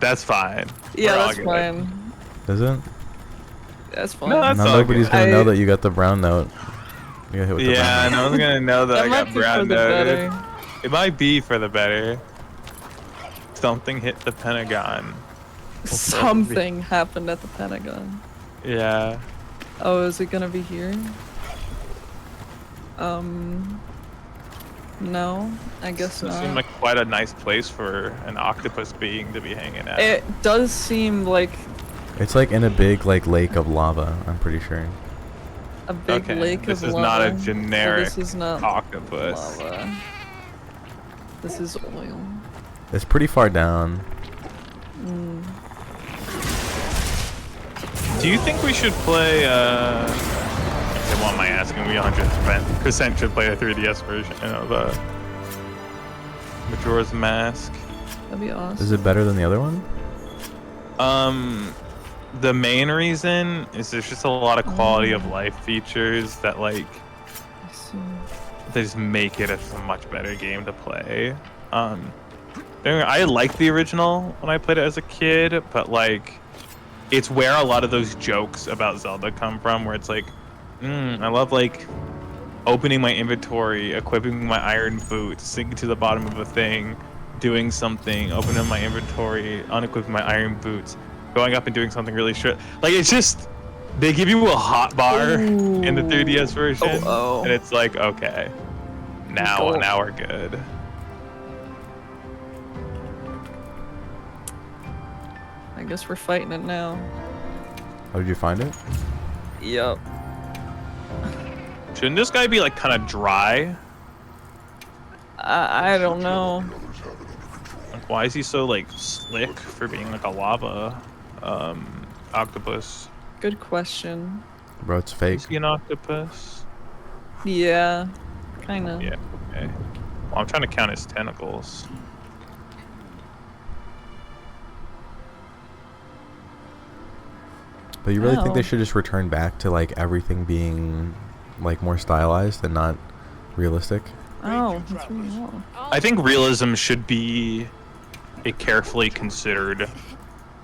That's fine. Yeah, We're all that's good. fine. Is it? That's fine. No, that's Now all nobody's good. gonna know that you got the brown note. You got hit with the Yeah, brown note. no one's gonna know that I might got be for brown the noted. better. It might be for the better. Something hit the Pentagon. Something happened at the Pentagon. Yeah. Oh, is it gonna be here? No, I guess It not. seemed like quite a nice place for an octopus being to be hanging out. It does seem like It's like in a big like lake of lava. I'm pretty sure. a big Okay, lake this of is lava. not a So generic this is not octopus. lava. This is oil. It's pretty far down. Do you think we should play, what am I asking? We 100% should play a 3DS version of Majora's Mask. That'd be awesome. Is it better than the other one? The main reason is there's just a lot of quality of life features that like I see. they just make it a much better game to play. I liked the original when I played it as a kid, but like it's where a lot of those jokes about Zelda come from, where it's like, I love like opening my inventory, equipping my iron boots, sinking to the bottom of a thing, doing something, opening my inventory, unequipping my iron boots, going up and doing something really short. Like it's just they give you a hot bar in the 3DS version, and it's like, okay, now we're good. I guess we're fighting it now. How did you find it? Yup. Shouldn't this guy be like kind of dry? I don't know. Like, why is he so like slick for being like a lava octopus? Good question. Bro, it's fake. Is he an octopus? Yeah, kinda. Yeah. Okay. Well, I'm trying to count his tentacles. But you really think they Ow. should just return back to like everything being like more stylized and not realistic? Oh, that's really low. I think realism should be a carefully considered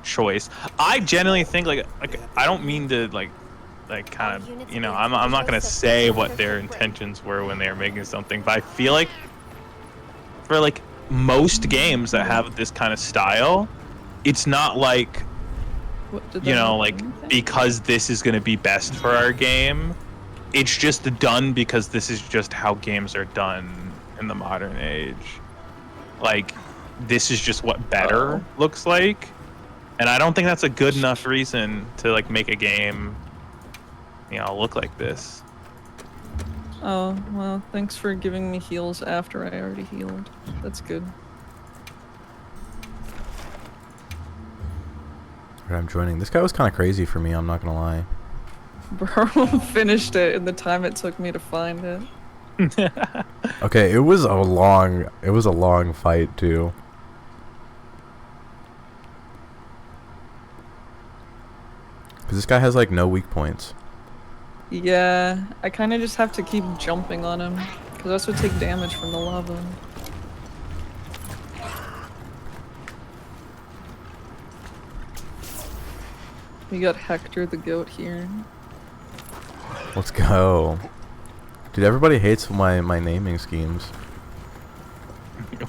choice. I genuinely think like I don't mean to like kind of, you know, I'm not gonna say what their intentions were when they were making something, but I feel like for like most games that have this kind of style, it's not like, What did you that know, mean? like because this is gonna be best for our game. It's just done because this is just how games are done in the modern age. Like, this is just what better looks like, and I don't think that's a good enough reason to like make a game, you know, look like this. Oh, well, thanks for giving me heals after I already healed. That's good. Alright, I'm joining. This guy was kind of crazy for me, I'm not gonna lie. Bro finished it in the time it took me to find it. Okay, it was a long fight too. Cause this guy has like no weak points. Yeah, I kind of just have to keep jumping on him, because I also take damage from the lava. We got Hector the goat here. Let's go. Dude, everybody hates my naming schemes.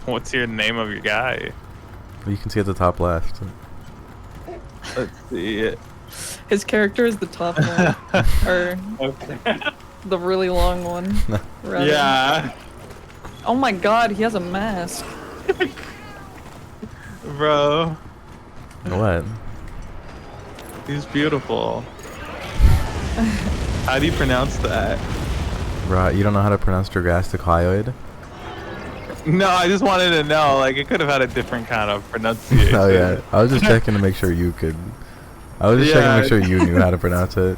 What's your name of your guy? You can see at the top left. Let's see it. His character is the top one, or Okay. the really long one. rather. Yeah, Oh my god, he has a mask. bro, What? he's beautiful. How do you pronounce that? Right, you don't know how to pronounce Dragasticlioid? No, I just wanted to know. Like, it could have had a different kind of pronunciation. Oh yeah, I was just checking to make sure you could. I was just checking to make sure you knew how to pronounce it.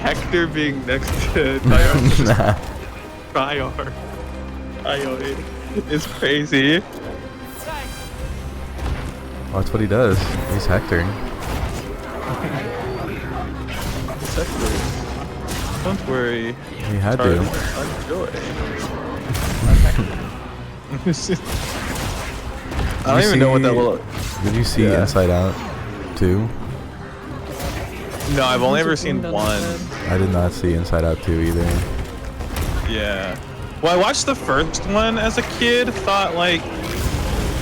Hector being next to Nah. Trioid is crazy. Well, that's what he does. He's Hector. Don't worry. He had Charlie, to. enjoy. I don't even know what that little. Did you see Yeah. Inside Out 2? No, I've only ever What's seen it one. I did not see Inside Out 2 either. Yeah. Well, I watched the first one as a kid. Thought like,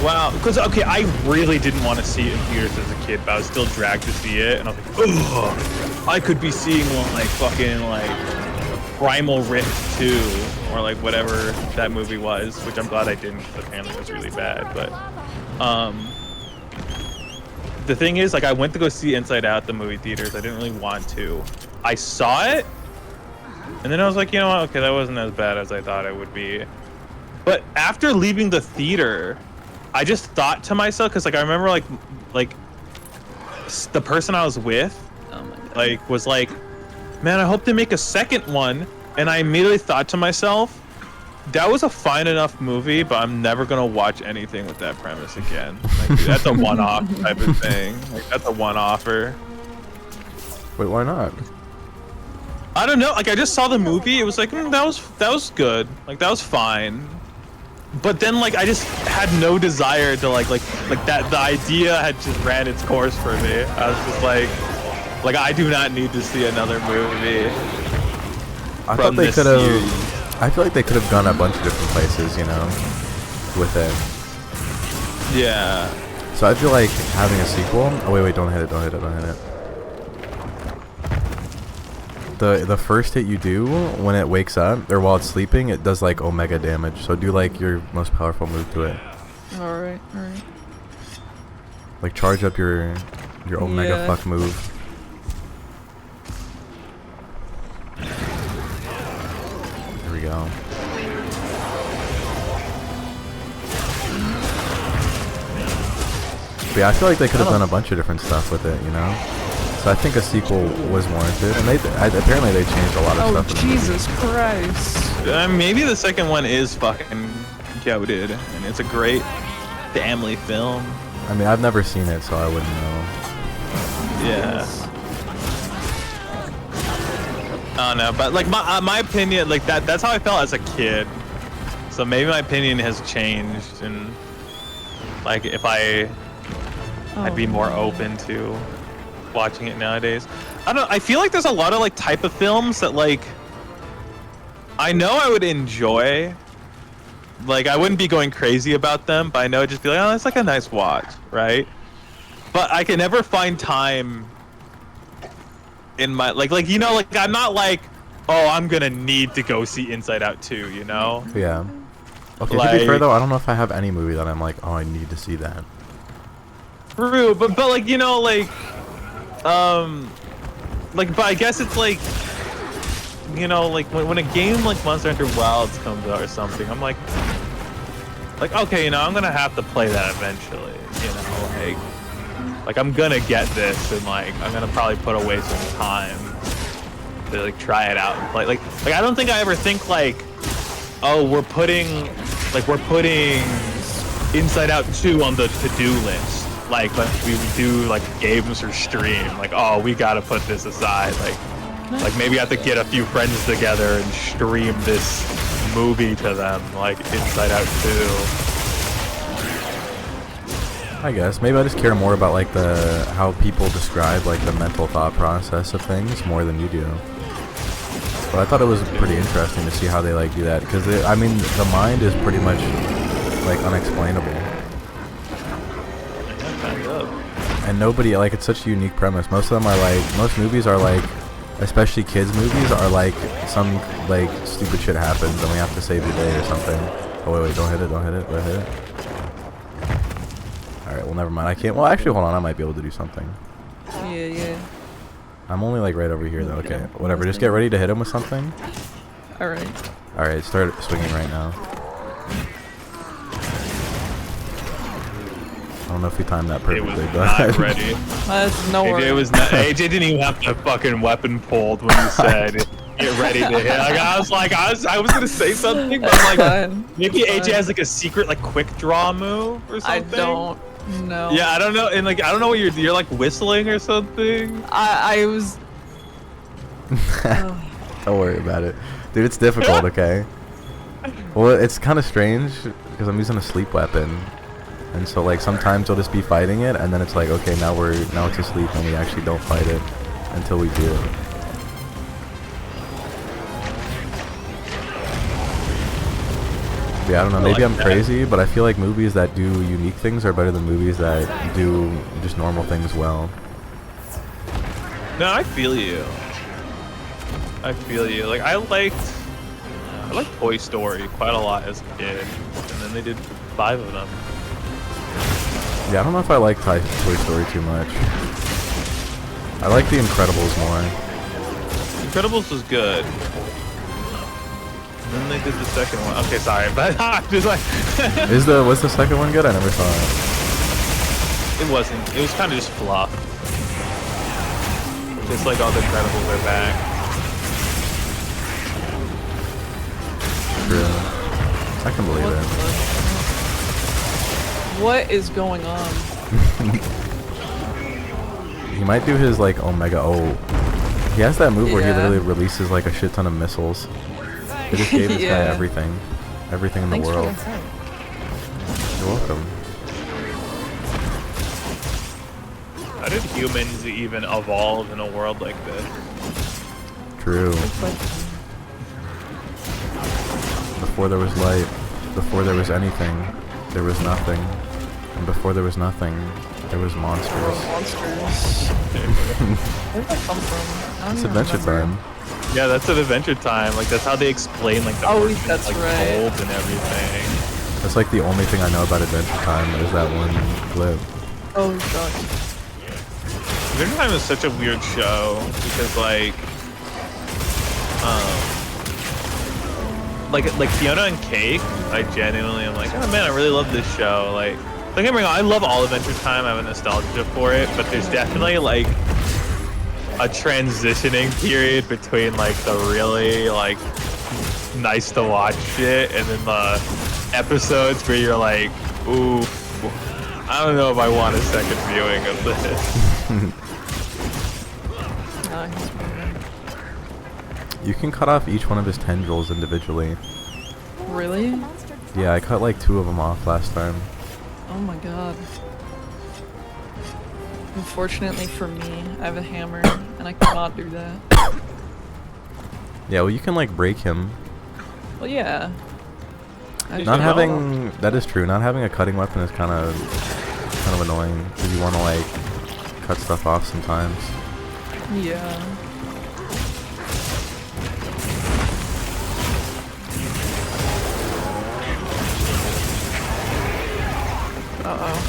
wow, because okay, I really didn't want to see it in theaters as a kid, but I was still dragged to see it, and I was like, ugh, I could be seeing one like fucking like Primal Rift 2 or like whatever that movie was, which I'm glad I didn't because apparently it was really bad. But the thing is, like, I went to go see Inside Out at the movie theaters. I didn't really want to. I saw it, and then I was like, you know what? Okay, that wasn't as bad as I thought it would be. But after leaving the theater, I just thought to myself, because like I remember like the person I was with, Oh my god. like was like, man, I hope they make a second one. And I immediately thought to myself, that was a fine enough movie, but I'm never gonna watch anything with that premise again. Like, that's a one-off type of thing. Like, that's a one-offer. Wait, why not? I don't know. Like, I just saw the movie. It was like, that was good. Like, that was fine. But then, like, I just had no desire to like that. The idea had just ran its course for me. I was just like I do not need to see another movie. I from thought they this could have. series. I feel like they could have gone a bunch of different places, you know, with it. Yeah. So I feel like having a sequel. Oh wait, don't hit it, don't hit it, don't hit it. The first hit you do when it wakes up or while it's sleeping, it does like omega damage. So do like your most powerful move to it. Alright, alright. Like charge up your omega Yeah. fuck move. Here we go. But yeah, I feel like they could have done a bunch of different stuff with it, you know? So I think a sequel was warranted, and apparently they changed a lot of Oh, stuff. in the movie. Jesus Christ. Maybe the second one is fucking goated, and it's a great family film. I mean, I've never seen it, so I wouldn't know. Yeah. I don't know, but like my opinion, like that's how I felt as a kid. So maybe my opinion has changed, and like if I'd be more open to watching it nowadays. I feel like there's a lot of like type of films that like I know I would enjoy. Like I wouldn't be going crazy about them, but I know I'd just be like, oh, it's like a nice watch, right? But I can never find time in my like you know, like I'm not like, oh, I'm gonna need to go see Inside Out 2, you know? Yeah. Okay, to be Like- fair though, I don't know if I have any movie that I'm like, oh, I need to see that. True, but like you know, like but I guess it's like, you know, like when a game like Monster Hunter Wilds comes out or something, I'm like okay, you know, I'm gonna have to play that eventually, you know, like I'm gonna get this, and like I'm gonna probably put away some time to like try it out and play. Like I don't think I ever think like, oh, we're putting Inside Out 2 on the to-do list. Like we would do like games or stream. Like, oh, we gotta put this aside. Like maybe I have to get a few friends together and stream this movie to them, like Inside Out 2. I guess maybe I just care more about like how people describe like the mental thought process of things more than you do. But I thought it was pretty interesting to see how they like do that, because I mean the mind is pretty much like unexplainable, and nobody like it's such a unique premise. Most of them are like most movies are like, especially kids movies are like some like stupid shit happens and we have to save the day or something. Oh wait, don't hit it. Alright, well never mind. I can't. Well, actually, hold on. I might be able to do something. Yeah. I'm only like right over here though. Okay, whatever. Just get ready to hit him with something. Alright. Alright, start swinging right now. I don't know if we timed that It was perfectly, not but ready. No AJ worries. was not. AJ didn't even have the fucking weapon pulled when you said get ready to hit. Like I was gonna say something, but I'm like Fine. maybe It's AJ fine. has like a secret like quick draw move or I something. don't know. Yeah, I don't know, and like I don't know what you're like whistling or something. I was. don't worry about it, dude. It's difficult, okay? Well, it's kind of strange because I'm using a sleep weapon, and so like sometimes we'll just be fighting it, and then it's like, okay, now it's asleep, and we actually don't fight it until we do. Yeah, I don't know. Maybe I'm crazy, but I feel like movies that do unique things are better than movies that do just normal things well. No, I feel you. I feel you. Like I liked Toy Story quite a lot as a kid, and then they did 5 of them. Yeah, I don't know if I like Toy Story too much. I like The Incredibles more. Incredibles was good. And then they did the second one. Okay, sorry, but I'm just like Was the second one good? I never saw it. it wasn't. It was kind of just fluff. Just like all the Incredibles are back. True. I can believe it. What is going on? He might do his like Omega O. He has that move where he Yeah. literally releases like a shit ton of missiles. They just gave this guy Yeah. everything. Everything in the Thanks for world. the help. You're welcome. How did humans even evolve in a world like this? True. Before there was light, before there was anything, there was nothing. And before there was nothing, there was monsters. Monsters. Where did that come from? I don't It's even Adventure remember. Time. Yeah, that's an Adventure Time. Like that's how they explain like the Oh, origins, that's like right. gold and everything. That's like the only thing I know about Adventure Time is that one clip. Oh, God. Adventure Time is such a weird show because like Fiona and Cake, I genuinely am like, oh man, I really love this show. Like, don't get me wrong, I love all Adventure Time. I have a nostalgia for it, but there's definitely like a transitioning period between like the really like nice to watch shit and then the episodes where you're like, ooh, I don't know if I want a second viewing of this. Nice. You can cut off each one of his tendrils individually. Really? Yeah, I cut like 2 of them off last time. Oh my God. Unfortunately for me, I have a hammer, and I cannot do that. Yeah, well you can like break him. Well, yeah. Not having that is true. Not having a cutting weapon is kind of annoying because you want to like cut stuff off sometimes. Yeah. Uh-oh.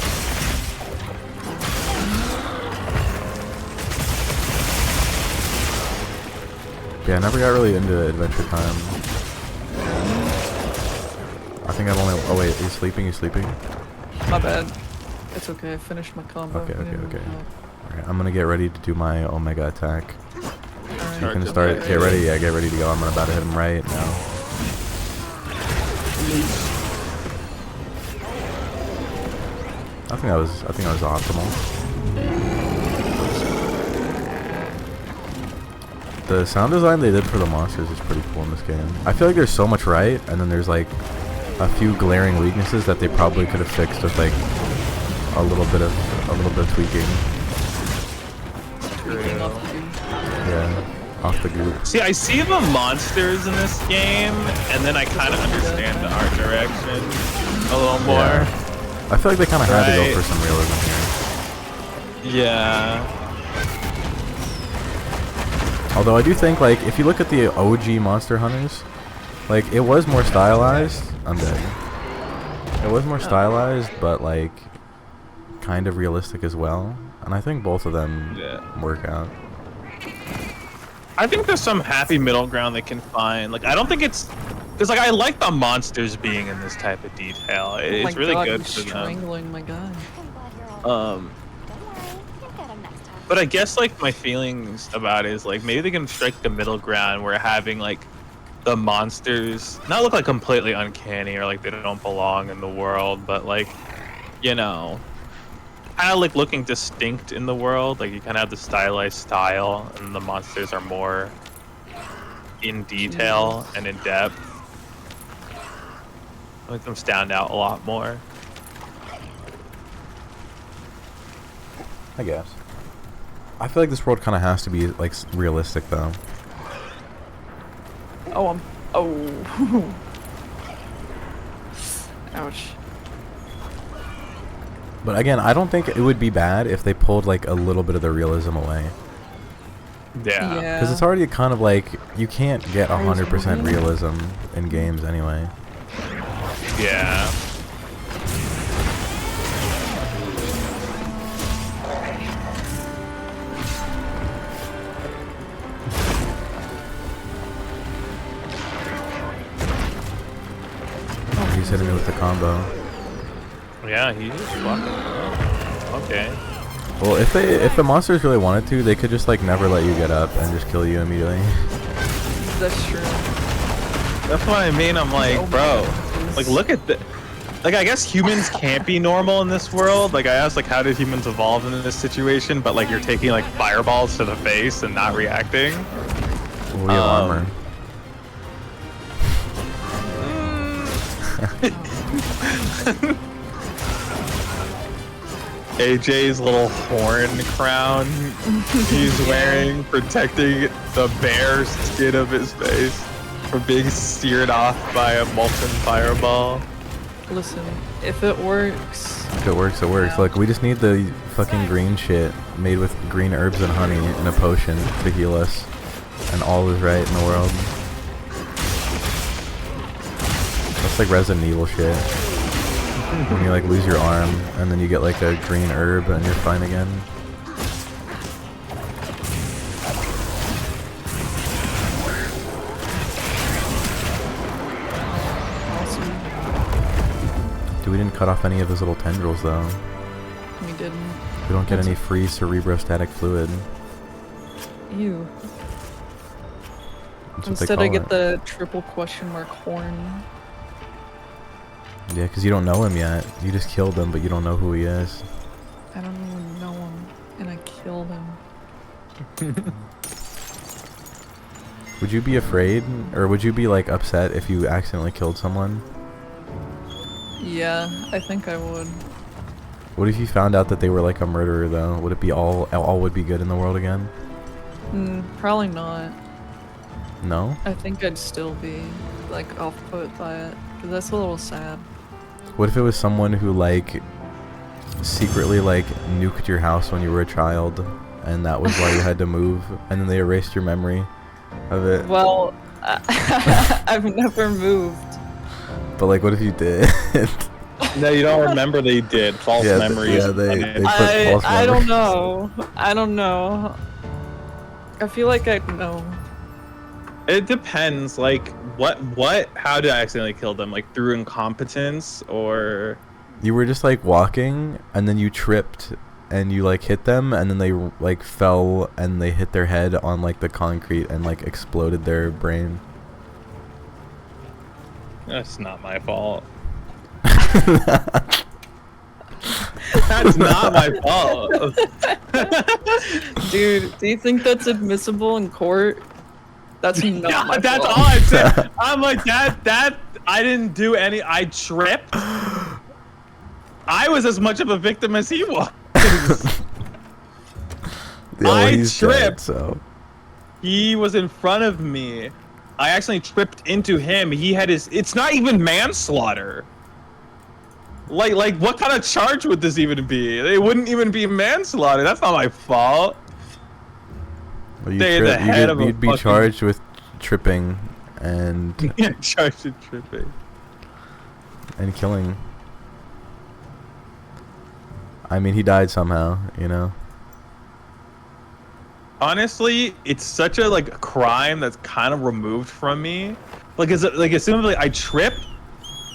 Yeah, I never got really into Adventure Time. I think I've only. Oh wait, he's sleeping. He's sleeping. My bad. It's okay, I finished my combo. Okay, okay, Yeah, okay. oh, Alright, I'm gonna get ready to do my Omega attack. alright. You can to start. play. Get ready. Yeah, get ready to go. I'm about to hit him right now. I think that was optimal. The sound design they did for the monsters is pretty cool in this game. I feel like there's so much right, and then there's like a few glaring weaknesses that they probably could have fixed with like a little bit of tweaking. Tweaking off the dude. Yeah, off the goop. See, I see the monsters in this game, and then I kind of understand the art direction a little more. Yeah. I feel like they kind of had to Right. go for some realism here. Yeah. Although I do think like if you look at the OG Monster Hunters, like it was more stylized. I'm dead. It was more stylized, but like kind of realistic as well. And I think both of them work out. I think there's some happy middle ground they can find. Like, I don't think it's... Because, like, I like the monsters being in this type of detail. Oh It's my really God, good he's for them. strangling my guy. But I guess, like, my feelings about it is, like, maybe they can strike the middle ground where having, like, the monsters not look, like, completely uncanny or, like, they don't belong in the world, but, like, you know... kind of like looking distinct in the world. Like you kind of have the stylized style, and the monsters are more in detail and in depth. Make them stand out a lot more. I guess. I feel like this world kind of has to be like realistic though. Oh, oh. Ouch. But again, I don't think it would be bad if they pulled like a little bit of the realism away. Yeah. Because it's already kind of like, you can't get 100% realism in games anyway. Yeah. Oh, he's hitting me with the combo. Yeah, he's fucking. Okay. Well, if the monsters really wanted to, they could just like never let you get up and just kill you immediately. That's true. That's what I mean. I'm like, bro, like look at the. Like, I guess humans can't be normal in this world. Like, I asked, like, how did humans evolve in this situation? But, like, you're taking, like, fireballs to the face and not reacting. Well, we have armor. AJ's little horn crown he's wearing, protecting the bare skin of his face from being seared off by a molten fireball. Listen, if it works. If it works, it works. Look, we just need the fucking green shit made with green herbs and honey and a potion to heal us. And all is right in the world. That's like Resident Evil shit. When you like lose your arm and then you get like a green herb and you're fine again. We didn't cut off any of his little tendrils though. We didn't. We don't get any free cerebrostatic fluid. Ew. That's what they Instead call I get it. the triple question mark horn. Yeah, because you don't know him yet. You just killed him, but you don't know who he is. I don't even know him, and I killed him. Would you be afraid, or would you be like upset if you accidentally killed someone? Yeah, I think I would. What if you found out that they were like a murderer though? Would it be all would be good in the world again? Probably not. No? I think I'd still be like off-put by it, because that's a little sad. What if it was someone who like secretly like nuked your house when you were a child and that was why you had to move and then they erased your memory of it? Well, I've never moved. But like what if you did? No, you don't remember they did. False Yeah, memories. they put I false don't memories. know. I don't know. I feel like I'd know. It depends. Like, how did I accidentally kill them? Like, through incompetence or. You were just like walking and then you tripped and you like hit them and then they like fell and they hit their head on like the concrete and like exploded their brain. That's not my fault. That's not my fault. Dude, do you think that's admissible in court? That's not Yeah, my that's fault. all I said. I'm like, that, I didn't do any, I tripped. I was as much of a victim as he was. He's dead, tripped. so. He was in front of me. I accidentally tripped into him. He had his, it's not even manslaughter. Like, what kind of charge would this even be? It wouldn't even be manslaughter. That's not my fault. Well, Stay in the head of a you'd be fucking- charged with tripping and Charged with tripping. and killing. I mean, he died somehow, you know. Honestly, it's such a like crime that's kind of removed from me. Like, as soon as like, I tripped,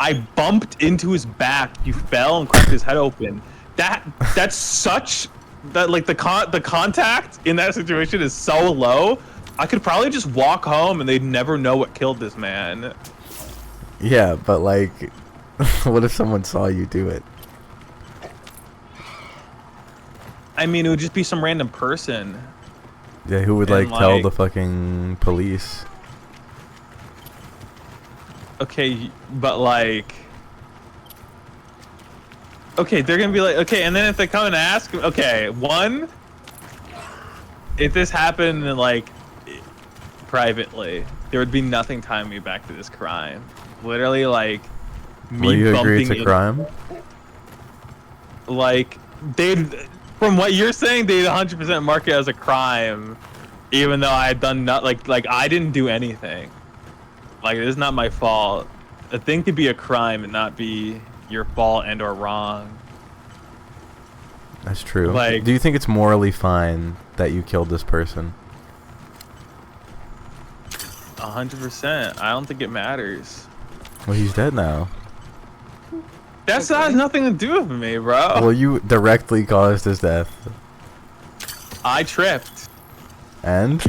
I bumped into his back. He fell and cracked his head open. That's such that like the contact in that situation is so low. I could probably just walk home and they'd never know what killed this man. Yeah, but like, what if someone saw you do it? I mean, it would just be some random person. Yeah, who would And, like tell like- the fucking police? Okay, but like, Okay, they're gonna be like, okay, and then if they come and ask, okay, one, if this happened like privately, there would be nothing tying me back to this crime. Literally, like me Will you agree bumping it's a crime? like they'd, from what you're saying, they'd 100% mark it as a crime, even though I had done not like I didn't do anything. Like, it's not my fault. A thing could be a crime and not be your fault and or wrong. That's true. Like, do you think it's morally fine that you killed this person? 100%. I don't think it matters. Well, he's dead now. That's has nothing to do with me, bro. Well, you directly caused his death. I tripped. And?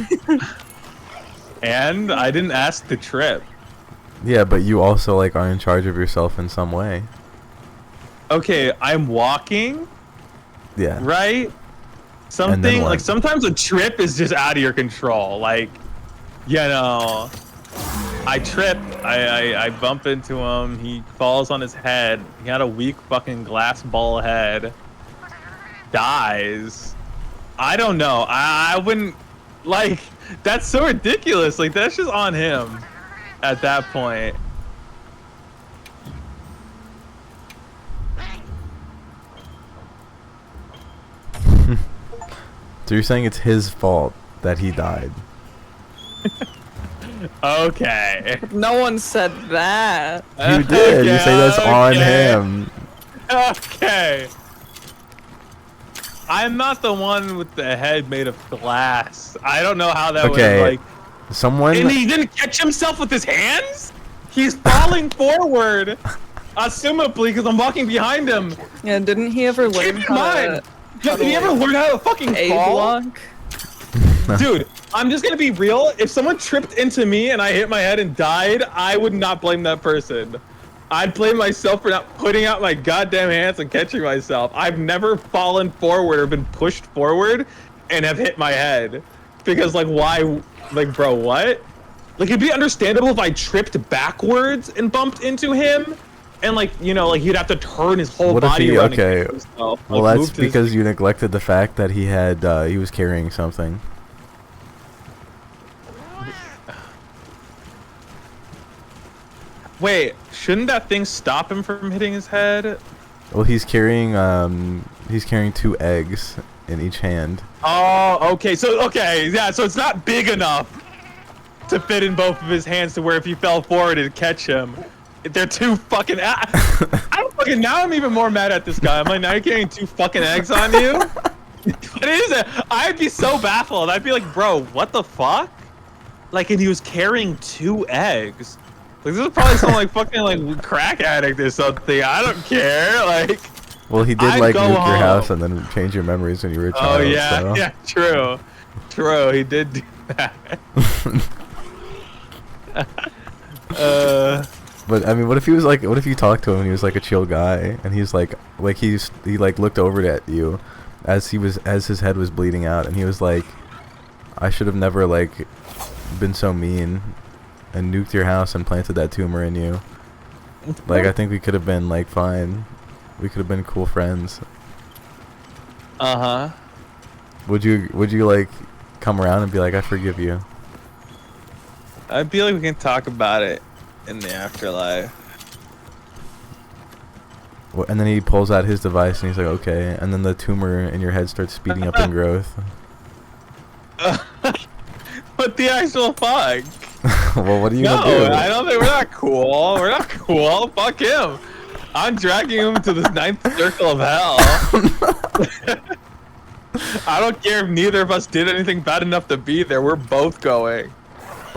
And I didn't ask to trip. Yeah, but you also, like, are in charge of yourself in some way. Okay, I'm walking, Yeah. right? Something, what? like, sometimes a trip is just out of your control. Like, you know, I trip, I bump into him, he falls on his head. He had a weak fucking glass ball head. Dies. I don't know. I wouldn't, like, that's so ridiculous. Like, that's just on him at that point. So you're saying it's his fault that he died? Okay. No one said that. You did. You say that's on him. Okay. I'm not the one with the head made of glass. I don't know how that Okay. would, like... Someone... And he didn't catch himself with his hands? He's falling forward. Assumably, because I'm walking behind him. Yeah, didn't he ever learn Keep in how mind. to Did he ever learn how to fucking A fall? block? Dude, I'm just gonna be real. If someone tripped into me and I hit my head and died, I would not blame that person. I'd blame myself for not putting out my goddamn hands and catching myself. I've never fallen forward or been pushed forward and have hit my head. Because, like, why? Like, bro, what? Like, it'd be understandable if I tripped backwards and bumped into him. And, like, you know, like, he'd have to turn his whole What if body he... around Okay. and catch himself. Well, Like, that's move to his- because you neglected the fact that he had... he was carrying something. Wait, shouldn't that thing stop him from hitting his head? Well, he's carrying 2 eggs in each hand. Oh, okay. So, okay, yeah. So it's not big enough to fit in both of his hands to where if he fell forward it'd catch him. They're too fucking. I don't fucking. Now I'm even more mad at this guy. I'm like, now you're carrying 2 fucking eggs on you. What is it? I'd be so baffled. I'd be like, bro, what the fuck? Like, and he was carrying 2 eggs. Like, this is probably some like fucking like crack addict or something. I don't care. Like. Well, he did I'd like go nuke your home. house and then change your memories when you were a child. Oh yeah, so. yeah, true, true. He did do that. But I mean, what if he was like? What if you talked to him and he was like a chill guy and he's like he looked over at you as his head was bleeding out and he was like, I should have never like been so mean and nuked your house and planted that tumor in you. Like, I think we could have been like fine. We could have been cool friends. Uh-huh. Would you like come around and be like, I forgive you? I feel like we can talk about it in the afterlife. And then he pulls out his device and he's like, okay. And then the tumor in your head starts speeding up in growth. What the actual fuck? Well, what are you No, gonna do? I don't think we're not cool. We're not cool. Fuck him. I'm dragging him to the 9th circle of hell. I don't care if neither of us did anything bad enough to be there. We're both going.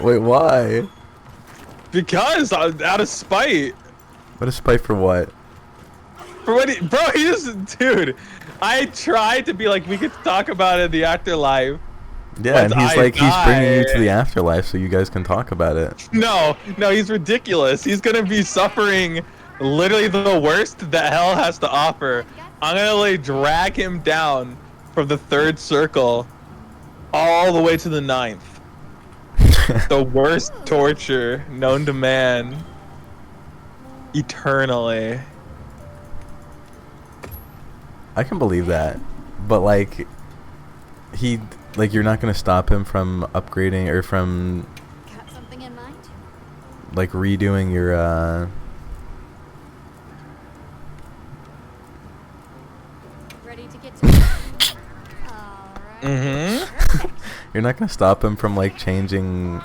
Wait, why? Because out of spite. What a spite for what? For what he just, dude, I tried to be like, we could talk about it in the afterlife. Yeah, and Once he's I like, he's bringing you to die. the afterlife so you guys can talk about it. No, he's ridiculous. He's gonna be suffering literally the worst that hell has to offer. I'm gonna like drag him down from the 3rd circle all the way to the 9th. The worst torture known to man. Eternally. I can believe that, but like you're not gonna stop him from upgrading or from Got something in mind? like redoing your Ready to get to work? Alright. Mm-hmm. you're not gonna stop him from like changing,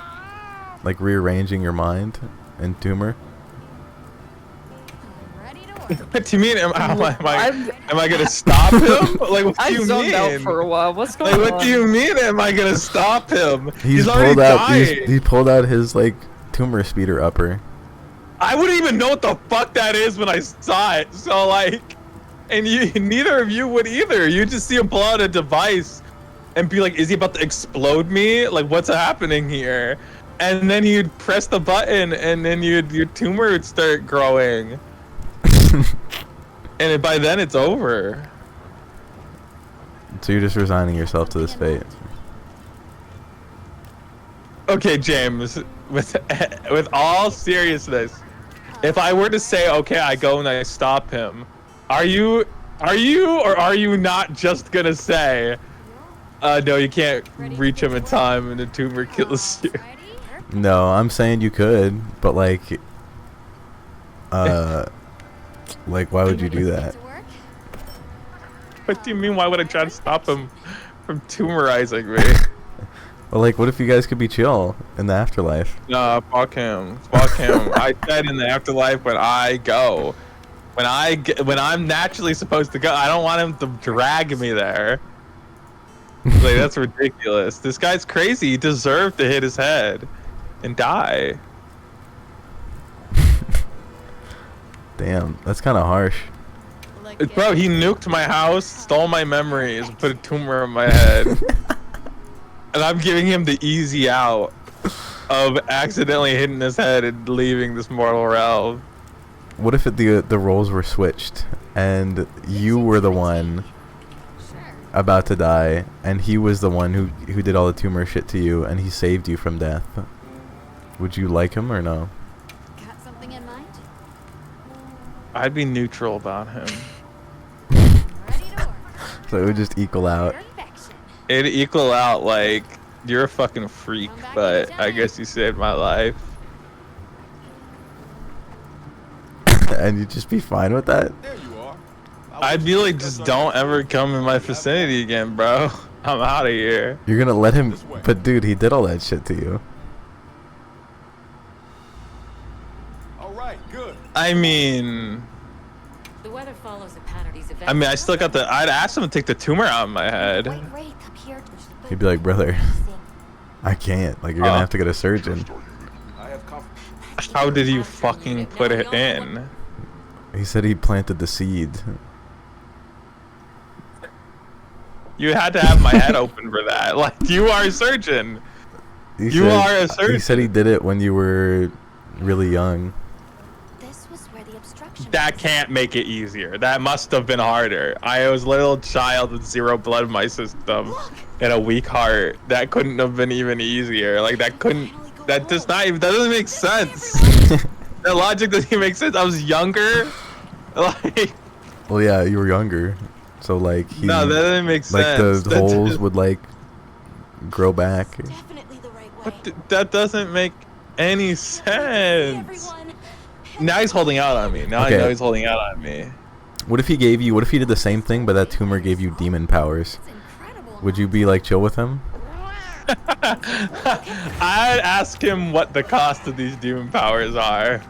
like rearranging your mind in tumor. Ready to work. What do you mean? Am I'm- I gonna stop him? Like, what do I you zoned out mean? for a while. What's going Like, on? what do you mean? Am I gonna stop him? He's already pulled out. dying. He pulled out his like tumor speeder upper. I wouldn't even know what the fuck that is when I saw it. So like, and neither of you would either. You just see him pull out a device and be like, "Is he about to explode me? Like, what's happening here?" And then you'd press the button, and then your tumor would start growing, and by then it's over. So you're just resigning yourself to this fate. Okay, James. With all seriousness, if I were to say, okay, I go and I stop him, are you or are you not just gonna say, no, you can't reach him in time and the tumor kills you? Ready? No, I'm saying you could, but like why would you do that? To work? What do you mean? Why would I try to stop him from tumorizing me? Well, like, what if you guys could be chill in the afterlife? Nah, fuck him. Fuck him. I said in the afterlife when I go. When I'm naturally supposed to go, I don't want him to drag me there. Like, that's ridiculous. This guy's crazy. He deserved to hit his head and die. Damn, that's kind of harsh. Bro, he nuked my house, stole my memories, and put a tumor on my head. And I'm giving him the easy out of accidentally hitting his head and leaving this mortal realm. What if the roles were switched and you were the one Sure. about to die and he was the one who did all the tumor shit to you and he saved you from death? Would you like him or no? Got something in mind? I'd be neutral about him. Ready to work. So it would just equal out. Perfection. It'd equal out like, you're a fucking freak, but I guess you saved my life. And you'd just be fine with that? There you are. I'd be like, just don't ever come in my vicinity again, bro. I'm out of here. You're gonna let him, but dude, he did all that shit to you. All right, good. I mean, The weather follows a pattern. These events. I still got I'd ask him to take the tumor out of my head. Wait, Ray, come here. He'd be like, brother, I can't. Like, you're gonna have to get a surgeon. I have confidence. How did you fucking put it in? He said he planted the seed. You had to have my head open for that. Like, you are a surgeon. You are a surgeon. He said he did it when you were really young. This was where the obstruction That was. can't make it easier. That must have been harder. I was a little child with zero blood in my system and a weak heart. That couldn't have been even easier. Like, that couldn't. That does not even. That doesn't make sense. That logic doesn't even make sense. I was younger. Like, Well, yeah, you were younger, so like he, no, that doesn't make like sense. the That holes just- would like grow back. Definitely the right way. What that doesn't make any sense. Everyone. Now he's holding out on me. Now Okay. I know he's holding out on me. What if he gave you? What if he did the same thing, but that tumor gave you demon powers? It's incredible. Would you be like chill with him? I'd ask him what the cost of these demon powers are.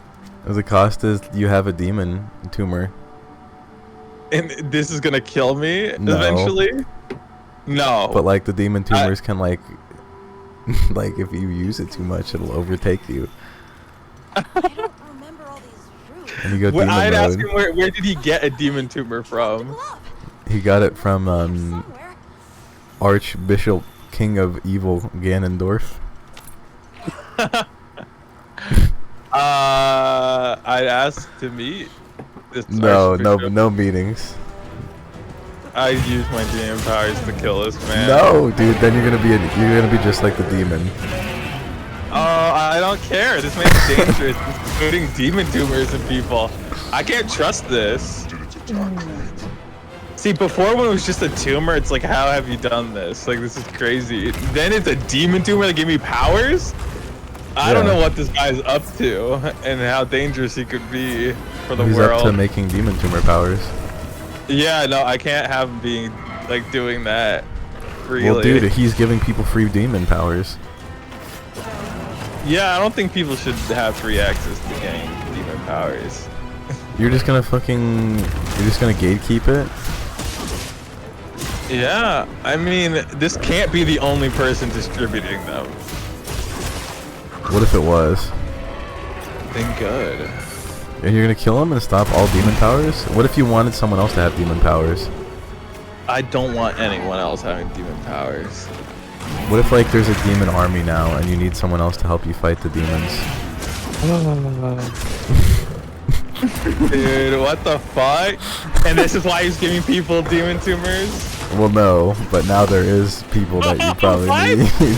The cost is you have a demon tumor. And this is gonna kill me No. eventually? No. But like the demon tumors can like, like if you use it too much, it'll overtake you, I don't remember all these routes. and you go demon I'd ask mode. him where did he get a demon tumor from? Glove. He got it from Somewhere. Archbishop King of Evil Ganondorf. I'd ask to meet this No, Archbishop. no meetings. I'd use my demon powers to kill this man. No, dude. Then you're gonna be just like the demon. Oh, I don't care. This man's dangerous. He's putting demon tumors in people. I can't trust this. See, before when it was just a tumor, it's like, how have you done this? Like, this is crazy. Then it's a demon tumor that gave me powers? I don't Yeah. know what this guy's up to and how dangerous he could be for the He's world. up to making demon tumor powers. Yeah, no, I can't have him being, like, doing that. Really. Well, dude, he's giving people free demon powers. Yeah, I don't think people should have free access to getting demon powers. You're just gonna gatekeep it? Yeah, I mean, this can't be the only person distributing them. What if it was? Then good. And you're gonna kill him and stop all demon powers? What if you wanted someone else to have demon powers? I don't want anyone else having demon powers. What if like there's a demon army now and you need someone else to help you fight the demons? Dude, what the fuck? And this is why he's giving people demon tumors? Well, no, but now there is people that you probably What? need.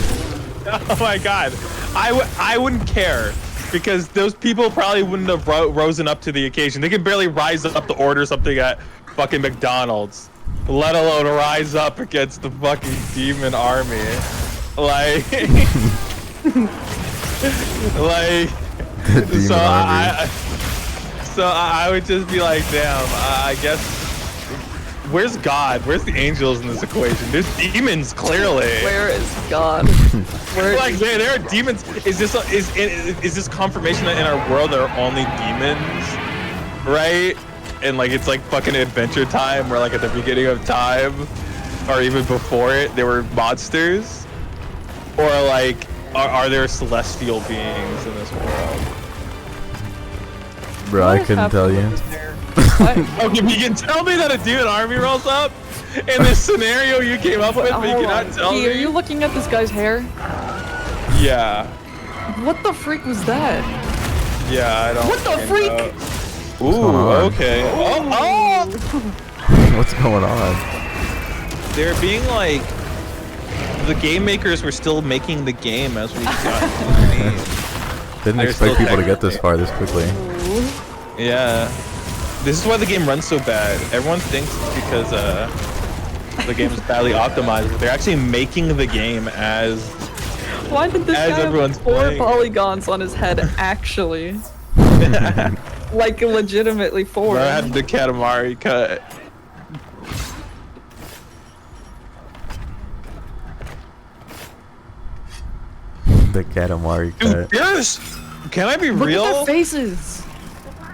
Oh my god. I wouldn't care. Because those people probably wouldn't have risen up to the occasion. They can barely rise up to order something at fucking McDonald's. Let alone rise up against the fucking demon army. Like... like... The demon So army. So I would just be like, damn, I guess, where's God? Where's the angels in this equation? There's demons, clearly. Where is God? Where Like, there are demons. Is this confirmation that in our world there are only demons, right? And like, it's like fucking Adventure Time, where like at the beginning of time, or even before it, there were monsters? Or like, are there celestial beings in this world? Bro, I couldn't tell you. Okay, you can tell me that a demon army rolls up in this scenario you came up with, but you cannot tell Are me. you looking at this guy's hair? Yeah, What the freak was that? yeah, I don't. What the fucking freak? know. going Ooh, on? okay. Oh, What's going on? they're being like, the game makers were still making the game as we got to the game. Didn't They're expect still people to get this technically- far this quickly. Yeah, this is why the game runs so bad. Everyone thinks it's because the game is badly optimized, but they're actually making the game as Why did this As guy everyone's have 4 playing. polygons on his head, actually? Like, legitimately 4. I had the Katamari cut. The Katamari cut. Dude, yes! Can I be Look at real? their faces!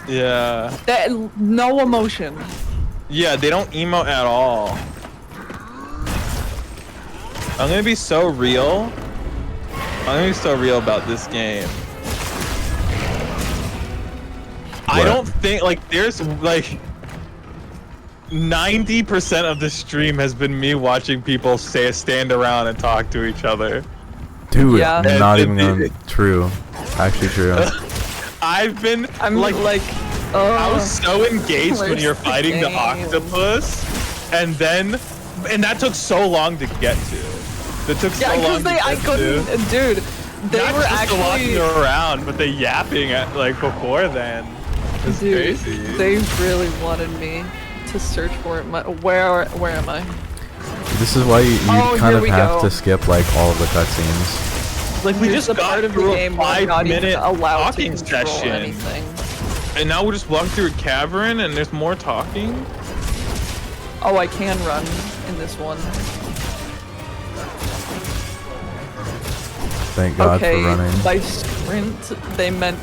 Yeah. That, no emotion. Yeah, they don't emote at all. I'm gonna be so real. I'm gonna be so real about this game. I What? don't think, like, there's, like... 90% of the stream has been me watching people stand around and talk to each other. Dude, Yeah. not And- even true. Actually true. I've been, I'm like, I was so engaged when Where's you're the fighting the game? octopus, and that took so long to get to. That took yeah, so long because to I get couldn't, to. dude. They Not were just actually, the walking around, but the yapping at like before then. It's dude. crazy. They really wanted me to search for it. Where am I? This is why you Oh, kind here of we have go. to skip like all of the cutscenes. Like we Here's just the got part of the through game a where I'm not even 5-minute allowed talking to control session, anything. and now we're just walking through a cavern, and there's more talking. Oh, I can run in this one. Thank God Okay, for running. by sprint, they meant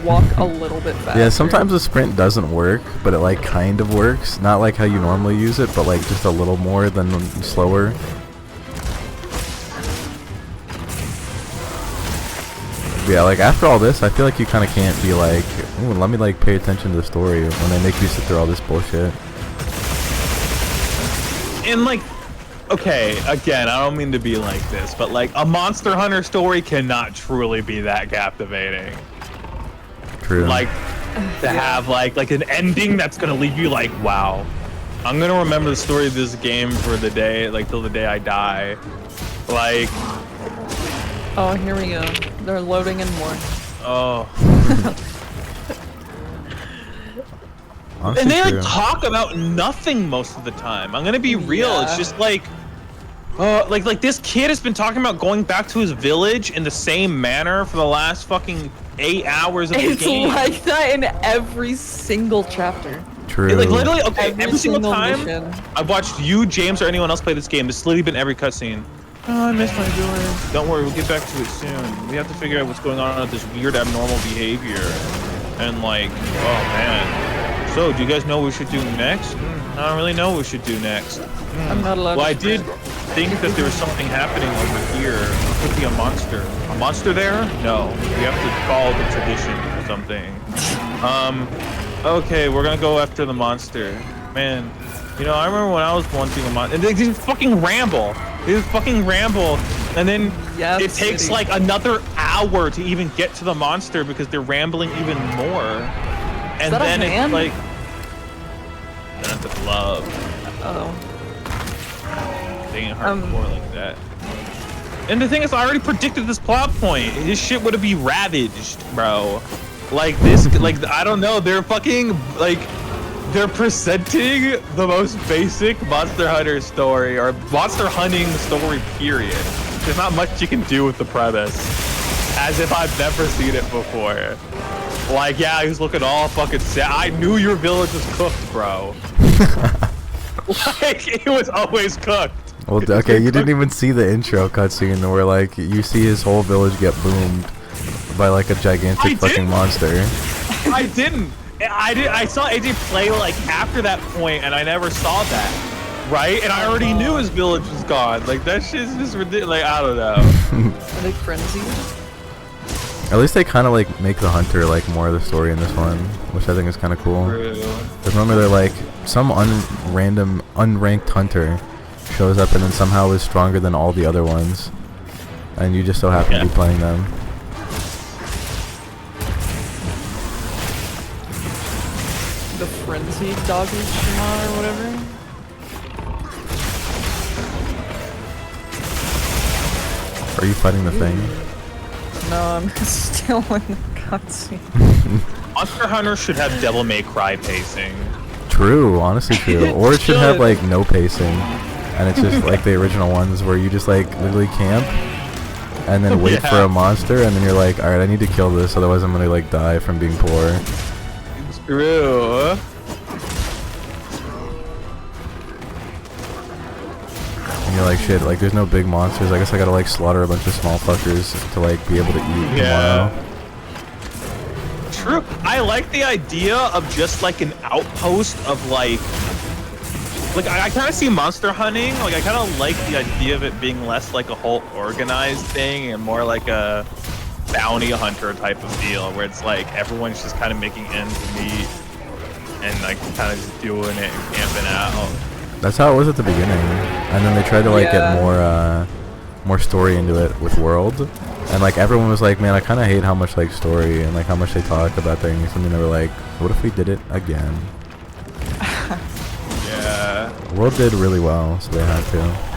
walk a little bit faster. Yeah, sometimes the sprint doesn't work, but it like kind of works. Not like how you normally use it, but like just a little more than slower. Yeah, like after all this, I feel like you kind of can't be like, ooh, let me like pay attention to the story when they make you sit through all this bullshit. And like, okay, again, I don't mean to be like this, but like a Monster Hunter story cannot truly be that captivating. True. Like to have like an ending that's gonna leave you like, wow, I'm gonna remember the story of this game for the day, like till the day I die. Like, Oh, here we go. They're loading in more. oh, Honestly, And they true. like talk about nothing most of the time. I'm gonna be real. It's Yeah. just like, like this kid has been talking about going back to his village in the same manner for the last fucking 8 hours of the It's game. like that in every single chapter. True. Like literally, okay, every single time mission. I've watched you, James, or anyone else play this game, it's literally been every cutscene. Oh, I miss my village. Don't worry, we'll get back to it soon. We have to figure out what's going on with this weird abnormal behavior. And like, oh man. So, do you guys know what we should do next? I don't really know what we should do next. I'm not allowed Well, to I did think that there was something happening over here. It could be a monster. A monster there? No. We have to follow the tradition or something. Okay, we're gonna go after the monster. Man, you know, I remember when I was wanting a monster, and they just fucking ramble. They just fucking ramble, and then Yes, it takes City. like another hour to even get to the monster because they're rambling even more. And that a then it's hand? like, that's a glove. Oh. Dang it, hardcore like that. And the thing is, I already predicted this plot point. This shit would be ravaged, bro. Like this, like I don't know. They're fucking like, they're presenting the most basic Monster Hunter story or monster hunting story. Period. There's not much you can do with the premise, as if I've never seen it before. Like, yeah, he was looking all fucking sad. I knew your village was cooked, bro. Like, it was always cooked. Well, okay, you didn't even see the intro cutscene where like you see his whole village get boomed by like a gigantic I fucking didn't. monster. I didn't. I saw AJ play like after that point, and I never saw that. Right? And I already knew his village was gone. Like that shit's just ridiculous. Like I don't know. Are they frenzied? At least they kind of like make the hunter like more of the story in this one, which I think is kind of cool. Because normally they're like some random unranked hunter shows up and then somehow is stronger than all the other ones, and you just so happen to be playing them. The frenzied doggy Shima or whatever? Are you fighting the thing? No, I'm still in the cutscene. Monster Hunter should have Devil May Cry pacing. True, honestly true. Or it should have should. like no pacing, and it's just like the original ones where you just like literally camp and then wait for a monster, and then you're like, all right, I need to kill this, otherwise I'm gonna like die from being poor. It's true. And you're like, shit, like there's no big monsters. I guess I gotta like slaughter a bunch of small fuckers to like be able to eat tomorrow. True. I like the idea of just like an outpost of like I kind of see monster hunting. Like I kind of like the idea of it being less like a whole organized thing and more like a bounty hunter type of deal, where it's like everyone's just kind of making ends meet and like kind of just doing it and camping out. That's how it was at the beginning, and then they tried to like Yeah. get more story into it with World, and like everyone was like, man, I kind of hate how much like story and like how much they talk about things, and then they were like, what if we did it again? Yeah. World did really well, so they had to.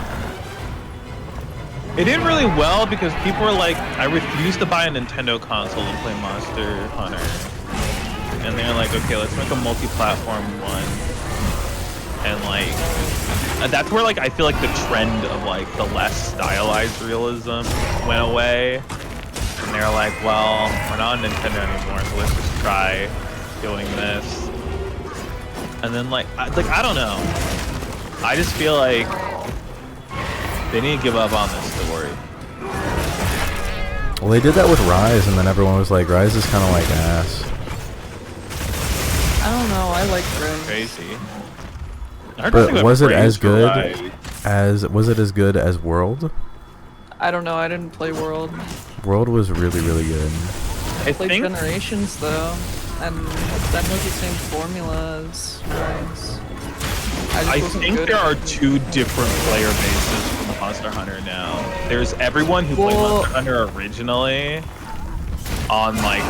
It did really well because people were like, I refuse to buy a Nintendo console and play Monster Hunter. And they're like, okay, let's make a multi-platform one. And like, that's where like I feel like the trend of like the less stylized realism went away. And they're like, well, we're not on Nintendo anymore, so let's just try doing this. And then like, I don't know. I just feel like they need to give up on this story. Well, they did that with Rise, and then everyone was like, Rise is kind of like ass. I don't know, I like Rise. Crazy. I heard But nothing but was it praise as for good Rise. was it as good as World? I don't know, I didn't play World. World was really, really good. I Played think Generations though, and that was the same formula as Rise. I wasn't think good there at are it. two different player bases for Monster Hunter now. There's everyone who played Well- Monster Hunter originally on like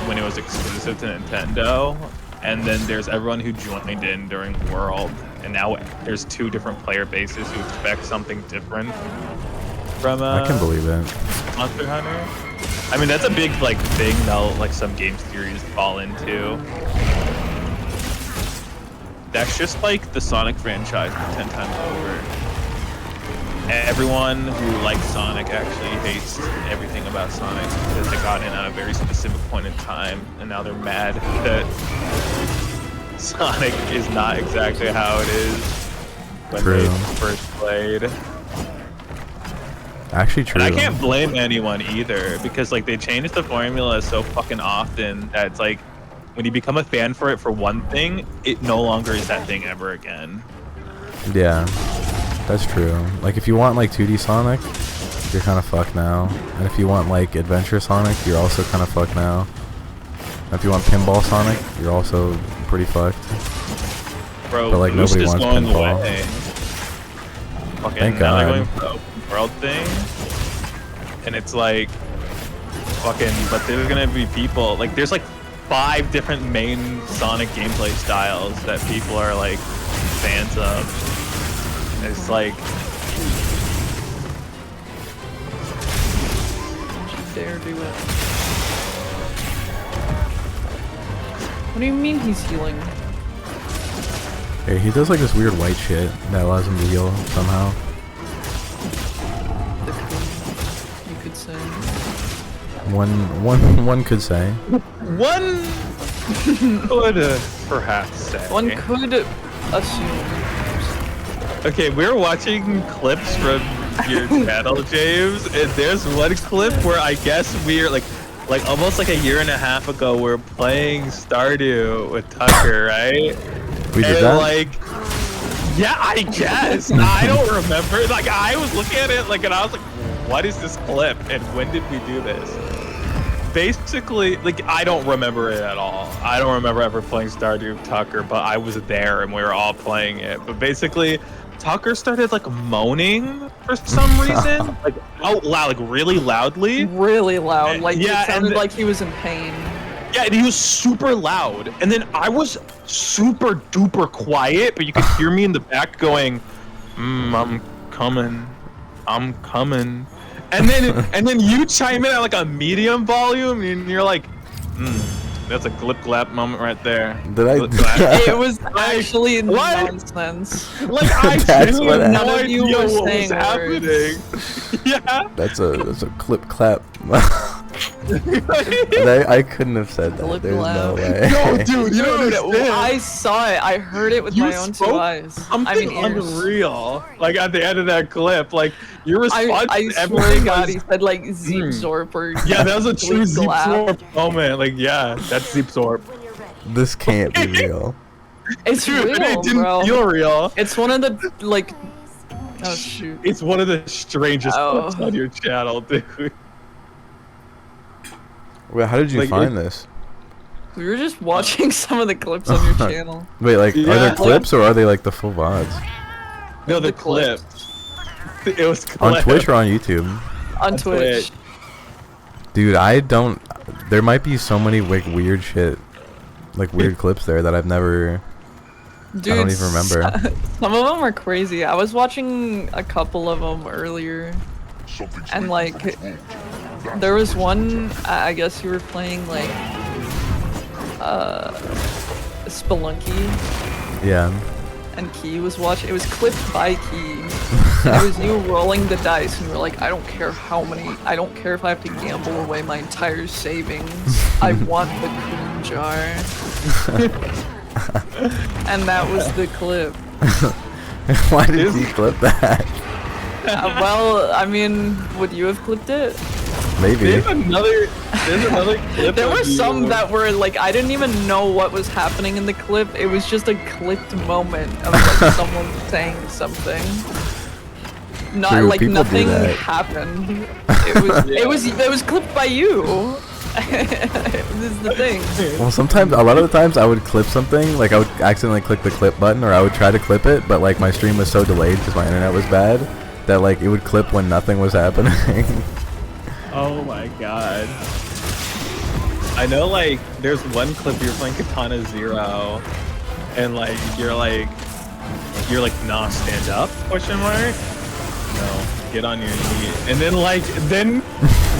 when it was exclusive to Nintendo, and then there's everyone who joined in during World, and now there's two different player bases who expect something different from I can believe it. Monster Hunter. I mean, that's a big like thing that like some game series fall into. that's just like the Sonic franchise 10 times over. Everyone who likes Sonic actually hates everything about Sonic because they got in at a very specific point in time, and now they're mad that Sonic is not exactly how it is when True. they first played. Actually, true. And I can't blame anyone either because like they changed the formula so fucking often that it's like when you become a fan for it for one thing, it no longer is that thing ever again. Yeah, that's true. Like if you want like 2D Sonic, you're kind of fucked now. And if you want like Adventure Sonic, you're also kind of fucked now. And if you want Pinball Sonic, you're also pretty fucked. Bro, But, like, Boost nobody is wants going pinball. away. Fucking Thank now they're God. going for the open world thing. And it's like fucking, but there's gonna be people like there's like 5 different main Sonic gameplay styles that people are like fans of. It's like Don't you dare do it. What do you mean he's healing? Hey, he does like this weird white shit that allows him to heal somehow. The queen, you could say. One could say. one could perhaps say. One could assume. Okay, we're watching clips from your channel, James, and there's one clip where I guess we're like almost like a year and a half ago, we're playing Stardew with Tucker, right? We did And that? like, yeah, I guess. I don't remember. Like, I was looking at it, like, and I was like, what is this clip? And when did we do this? Basically, like, I don't remember it at all. I don't remember ever playing Stardew with Tucker, but I was there and we were all playing it. But basically, Tucker started, like, moaning for some reason. Like, out loud, like, really loudly. Really loud, like Yeah, it sounded and- like he was in pain. Yeah, and he was super loud. And then I was super duper quiet, but you could hear me in the back going, I'm coming. I'm coming. And then you chime in at like a medium volume and you're like, that's a glip glap moment right there. Did I? Glip glap. It was actually what? nonsense. Like I That's genuinely what had no happened. None of you idea were what was saying happening. Yeah. That's a clip clap. I couldn't have said that. Clip There's no clap. way. No, dude, you don't Dude, understand. I saw it. I heard it with You my own spoke two eyes. Something ears. unreal. Like at the end of that clip, like your response I to swear to everything God, was, he said like Zeep Zorp or yeah, that was a true Glip Zeep glap. Zorp moment. Like, yeah, that's Zeep Zorp. This can't be real. It's Dude, real, it didn't bro. feel real. It's one of the like. Oh shoot. It's one of the strangest Oh. clips on your channel, dude. Wait, how did you Like, find this? We were just watching some of the clips on your channel. Wait, like, are Yeah. there clips or are they like the full VODs? No, the The clip. clips. It was On clip. Twitch or on YouTube? On Twitch. Twitch. Dude, I don't. There might be so many like weird shit, like weird clips there that I've never. Dude, don't even remember. Some of them are crazy. I was watching a couple of them earlier, and like, there was one. I guess you were playing like, Spelunky, Yeah. and Key was watching. It was clipped by Key. It was you rolling the dice, and you're like, I don't care how many. I don't care if I have to gamble away my entire savings. I want the Queen Jar. And that was the clip. Why did he clip that? Well, I mean, would you have clipped it? Maybe. There's another clip. There of were some you. that were like, I didn't even know what was happening in the clip. It was just a clipped moment of like someone saying something. Not True, like people do nothing that. happened. It was clipped by you. This is the thing. Well, sometimes, a lot of the times, I would clip something. Like I would accidentally click the clip button, or I would try to clip it, but like my stream was so delayed because my internet was bad that like it would clip when nothing was happening. Oh my god. I know, like, there's one clip you're playing Katana Zero, and like you're like, nah, stand up? Question mark. No, get on your knee. And then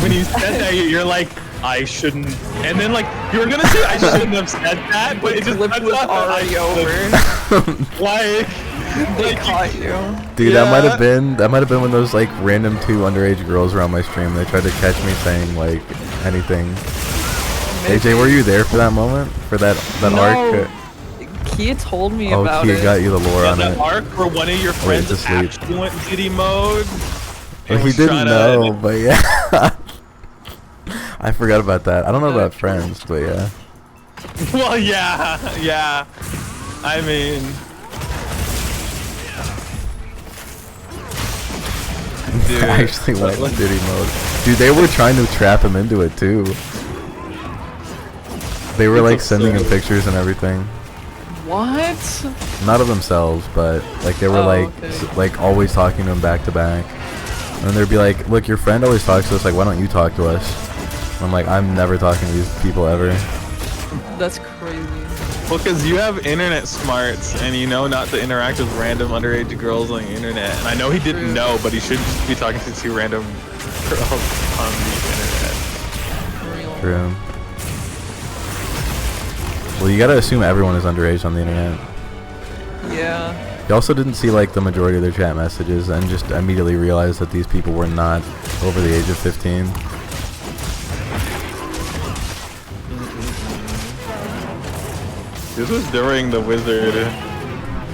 when you said that, you're like, I shouldn't. And then like you were gonna say I shouldn't have said that, but it just Clip cuts was off that already I over. should've. Like, They caught you. Dude, that might Yeah. have been when those like random 2 underage girls were on my stream. They tried to catch me saying like anything. AJ, were you there for that moment? For that arc? No. Kia told me Oh, about Kia it. got you the lore on that it. arc where one of your Wait, friends to sleep. actually went Diddy mode. Well, he didn't know, but yeah. I forgot about that. I don't know about friends, but yeah. Well, yeah. I mean, dude, Actually went Diddy mode. Dude, they were trying to trap him into it too. They were like sending him pictures and everything. What? Not of themselves, but like they were Oh, like okay. like always talking to him back to back. And they'd be like, "Look, your friend always talks to us. Like, why don't you talk to us?" And I'm like, "I'm never talking to these people ever." That's crazy. well, because you have internet smarts and you know not to interact with random underage girls on the internet. And I know he didn't True. know, but he shouldn't just be talking to 2 random girls on the internet. Real. True. Well, you gotta assume everyone is underage on the internet. Yeah. You also didn't see like the majority of their chat messages and just immediately realized that these people were not over the age of 15. This was during the Wizard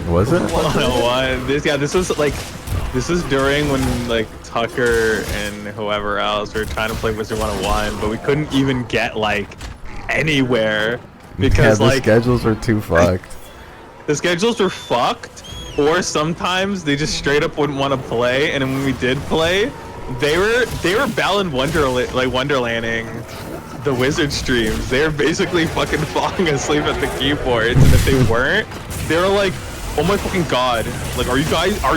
Was it? 101. This was during when like Tucker and whoever else were trying to play Wizard 101, but we couldn't even get like anywhere Yeah, because the like schedules were too fucked. the schedules were fucked, or sometimes they just straight up wouldn't want to play, and then when we did play, they were wonderlanding the Wizard streams. They were basically fucking falling asleep at the keyboards, and if they weren't, they were like, "Oh my fucking god! Like, are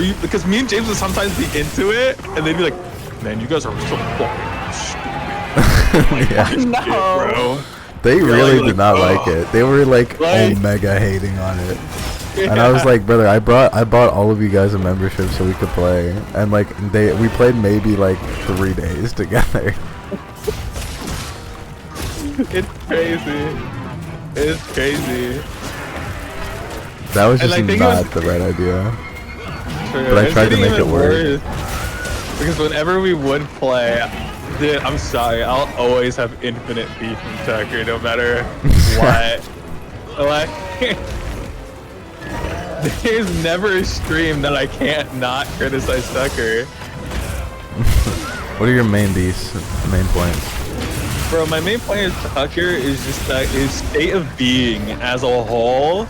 you?" Because me and James would sometimes be into it, and they'd be like, "Man, you guys are so fucking stupid, Yeah. No. bro." They really like, did not "Oh." like it. They were like Like- omega hating on it. And I was like, brother, I bought all of you guys a membership so we could play. And like we played maybe like 3 days together. It's crazy. It's crazy. That was And just I think it not was- the right idea. True. But I It's tried to getting make it even work. worse. Because whenever we would play, dude, I'm sorry, I'll always have infinite beef with Tucker, no matter what. Like, there's never a stream that I can't not criticize Tucker. What are your main beefs, main points? Bro, my main point is Tucker is just that his state of being as a whole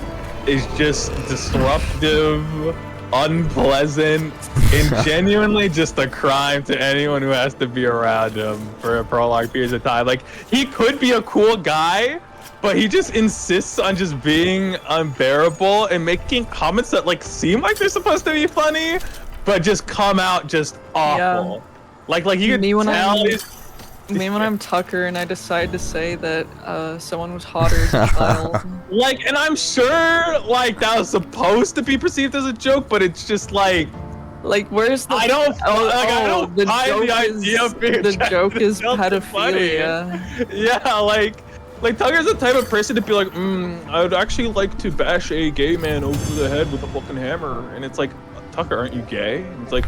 is just disruptive, unpleasant, and genuinely just a crime to anyone who has to be around him for a prolonged period of time. Like, he could be a cool guy, but he just insists on just being unbearable and making comments that like seem like they're supposed to be funny, but just come out just awful. Yeah. Like you Me can when tell I'm- he's when I'm Tucker and I decide to say that someone was hotter as a child. like, and I'm sure like that was supposed to be perceived as a joke, but it's just like Like, where's the? I don't the buy joke the is idea of being the joke is funny. pedophilia. Yeah, like Tucker's the type of person to be like, I would actually like to bash a gay man over the head with a fucking hammer, and it's like, Tucker, aren't you gay? And it's like,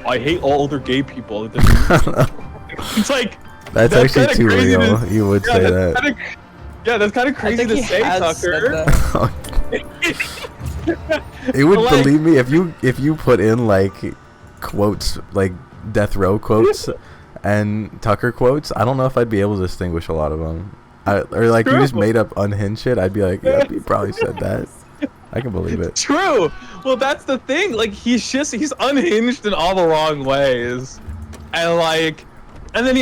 I hate all other gay people. It's like. That's kinda actually too crazy real. to- You would yeah, say that's that. that's kind of I crazy think to he say, has said Tucker. that. It would Like- believe me if you put in like quotes, like death row quotes and Tucker quotes. I don't know if I'd be able to distinguish a lot of them. Or like you just True. made up unhinged shit. I'd be like, yeah, you probably said that. I can believe it. True. Well, that's the thing. Like, he's unhinged in all the wrong ways, and like, and then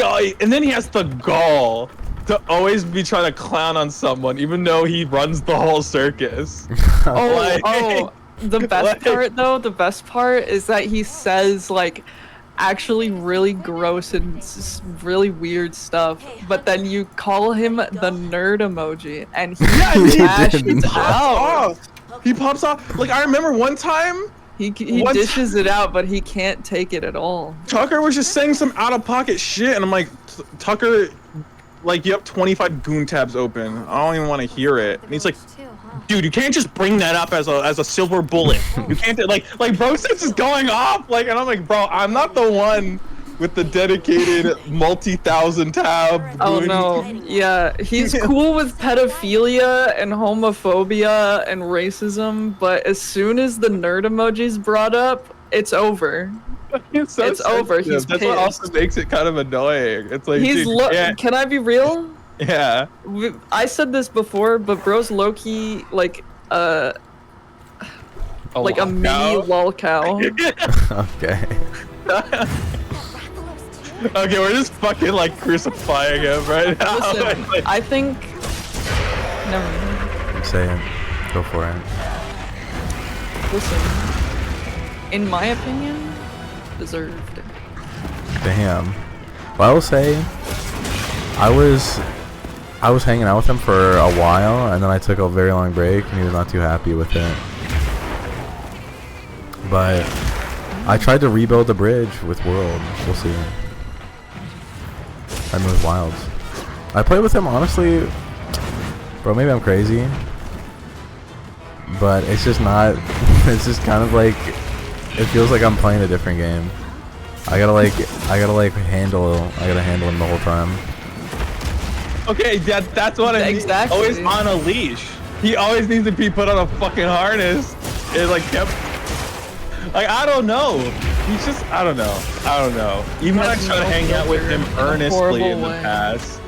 he has the gall to always be trying to clown on someone, even though he runs the whole circus. Oh, the best like- part though, the best part is that he says like actually really gross and really weird stuff, but then you call him the nerd emoji and he He lashes didn't. out. He pops off. Like, I remember one time He What? dishes it out, but he can't take it at all. Tucker was just saying some out of pocket shit, and I'm like, Tucker, like you have 25 goon tabs open. I don't even want to hear it. And he's like, dude, you can't just bring that up as a silver bullet. You can't like bro says is going off. Like, and I'm like, bro, I'm not the one with the dedicated multi-thousand tab. Oh goon. no, yeah, he's cool with pedophilia and homophobia and racism, but as soon as the nerd emoji's brought up, it's over. It's, so It's over, sensitive. he's That's what also pissed. makes it kind of annoying. It's like, He's dude, yeah, Can I be real? yeah. I said this before, but bro's low-key like a mini lol cow. Okay. Okay, we're just fucking like crucifying him right now. Listen, Like, I think. Never mind. Say it. Go for it. Listen, in my opinion, deserved. Damn. Well, I will say, I was hanging out with him for a while, and then I took a very long break, and he was not too happy with it. But I tried to rebuild the bridge with World. We'll see. I mean, with Wilds. I played with him, honestly, bro, maybe I'm crazy, but it's just not, it's just kind of like, it feels like I'm playing a different game. I gotta handle him the whole time. okay, that's what I mean. Exactly. Always on a leash. He always needs to be put on a fucking harness. It like kept. Like, I don't know. He's just, I don't know. Even when I Has try to no hang out with filter him in a earnestly horrible in the way. past.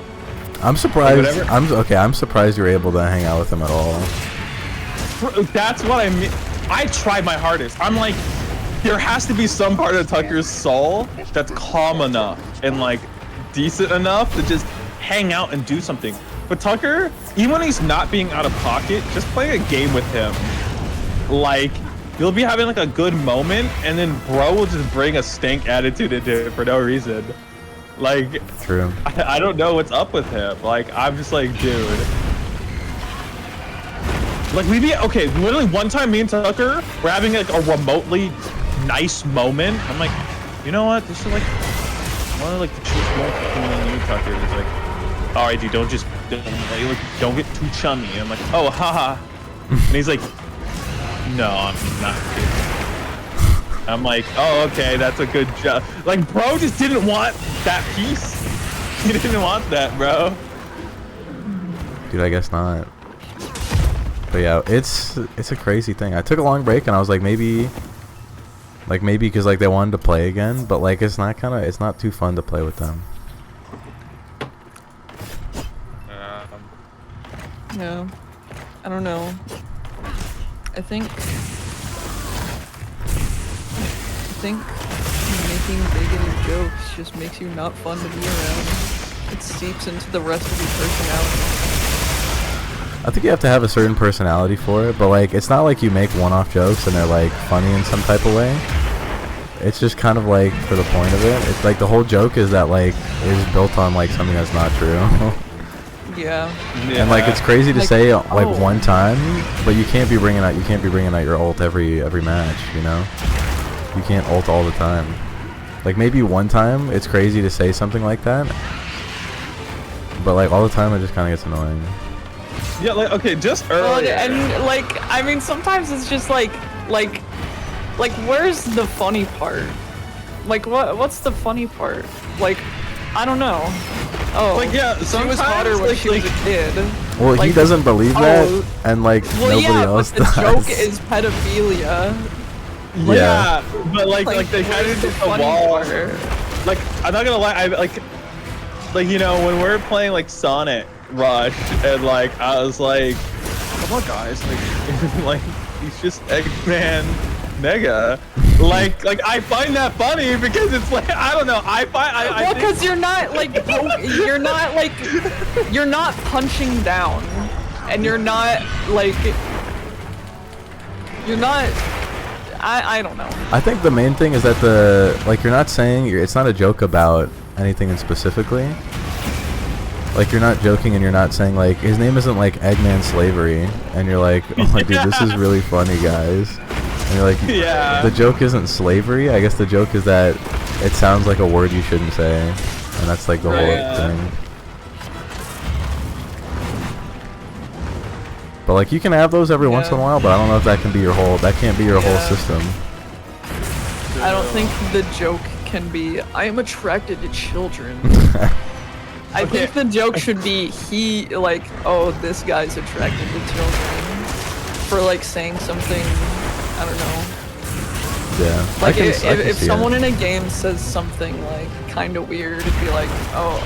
I'm surprised. Whatever. I'm surprised you're able to hang out with him at all. That's what I mean. I tried my hardest. I'm like, there has to be some part of Tucker's soul that's calm enough and like decent enough to just hang out and do something. But Tucker, even when he's not being out of pocket, just playing a game with him, like, you'll be having like a good moment, and then bro will just bring a stank attitude into it for no reason. Like, True. I don't know what's up with him. Like, I'm just like, dude. Like, okay, literally one time me and Tucker were having like a remotely nice moment. I'm like, you know what? This is like one of like the chief moments between me and you, Tucker. He's like, all right, dude, don't get too chummy. I'm like, oh, haha. And he's like, no, I'm not kidding. I'm like, oh, okay, that's a good job. Like, bro just didn't want that piece. He didn't want that, bro. Dude, I guess not. But yeah, it's a crazy thing. I took a long break, and I was like, maybe because like they wanted to play again, but like it's not too fun to play with them. Yeah, I don't know. I think making bigoted jokes just makes you not fun to be around. It seeps into the rest of your personality. I think you have to have a certain personality for it, but like it's not like you make one-off jokes and they're like funny in some type of way. It's just kind of like for the point of it. It's like the whole joke is that like it is built on like something that's not true. Yeah. And like it's crazy to Like, say like oh. one time, but you can't be bringing out your ult every match, you know? You can't ult all the time. Like maybe one time it's crazy to say something like that, but like all the time it just kind of gets annoying. Yeah, like, okay, just Well, earlier. and like, I mean, sometimes it's just like, where's the funny part? Like, what's the funny part? Like, I don't know. Oh, Like, yeah, she was sometimes, hotter when like- she was a kid. Well, he Like, doesn't believe oh, that, and like Well, nobody yeah, else but the does. joke is pedophilia. Yeah. But like they kind where's of the did the funny wall. part? Like, I'm not gonna lie, I like you know, when we're playing like Sonic Rush, and like I was like, come on guys, like like he's just Eggman Mega. Like I find that funny because it's like, I don't know, I Well, think because you're not like you're not punching down, and you're not I don't know. I think the main thing is that you're not saying it's not a joke about anything in specifically. Like you're not joking and you're not saying like his name isn't like Eggman Slavery, and you're like, oh my dude, this is really funny, guys. And you're like, Yeah. the joke isn't slavery. I guess the joke is that it sounds like a word you shouldn't say, and that's like the whole Right. thing. But like you can have those every once in a Yeah. while, but I don't know if that can be your whole. That can't be your whole Yeah. system. I don't think the joke can be, I am attracted to children. I think the joke should be oh, this guy's attracted to children. For like saying something, I don't know. Yeah. Like I can if see someone it. in a game says something like kind of weird, it'd be like, oh,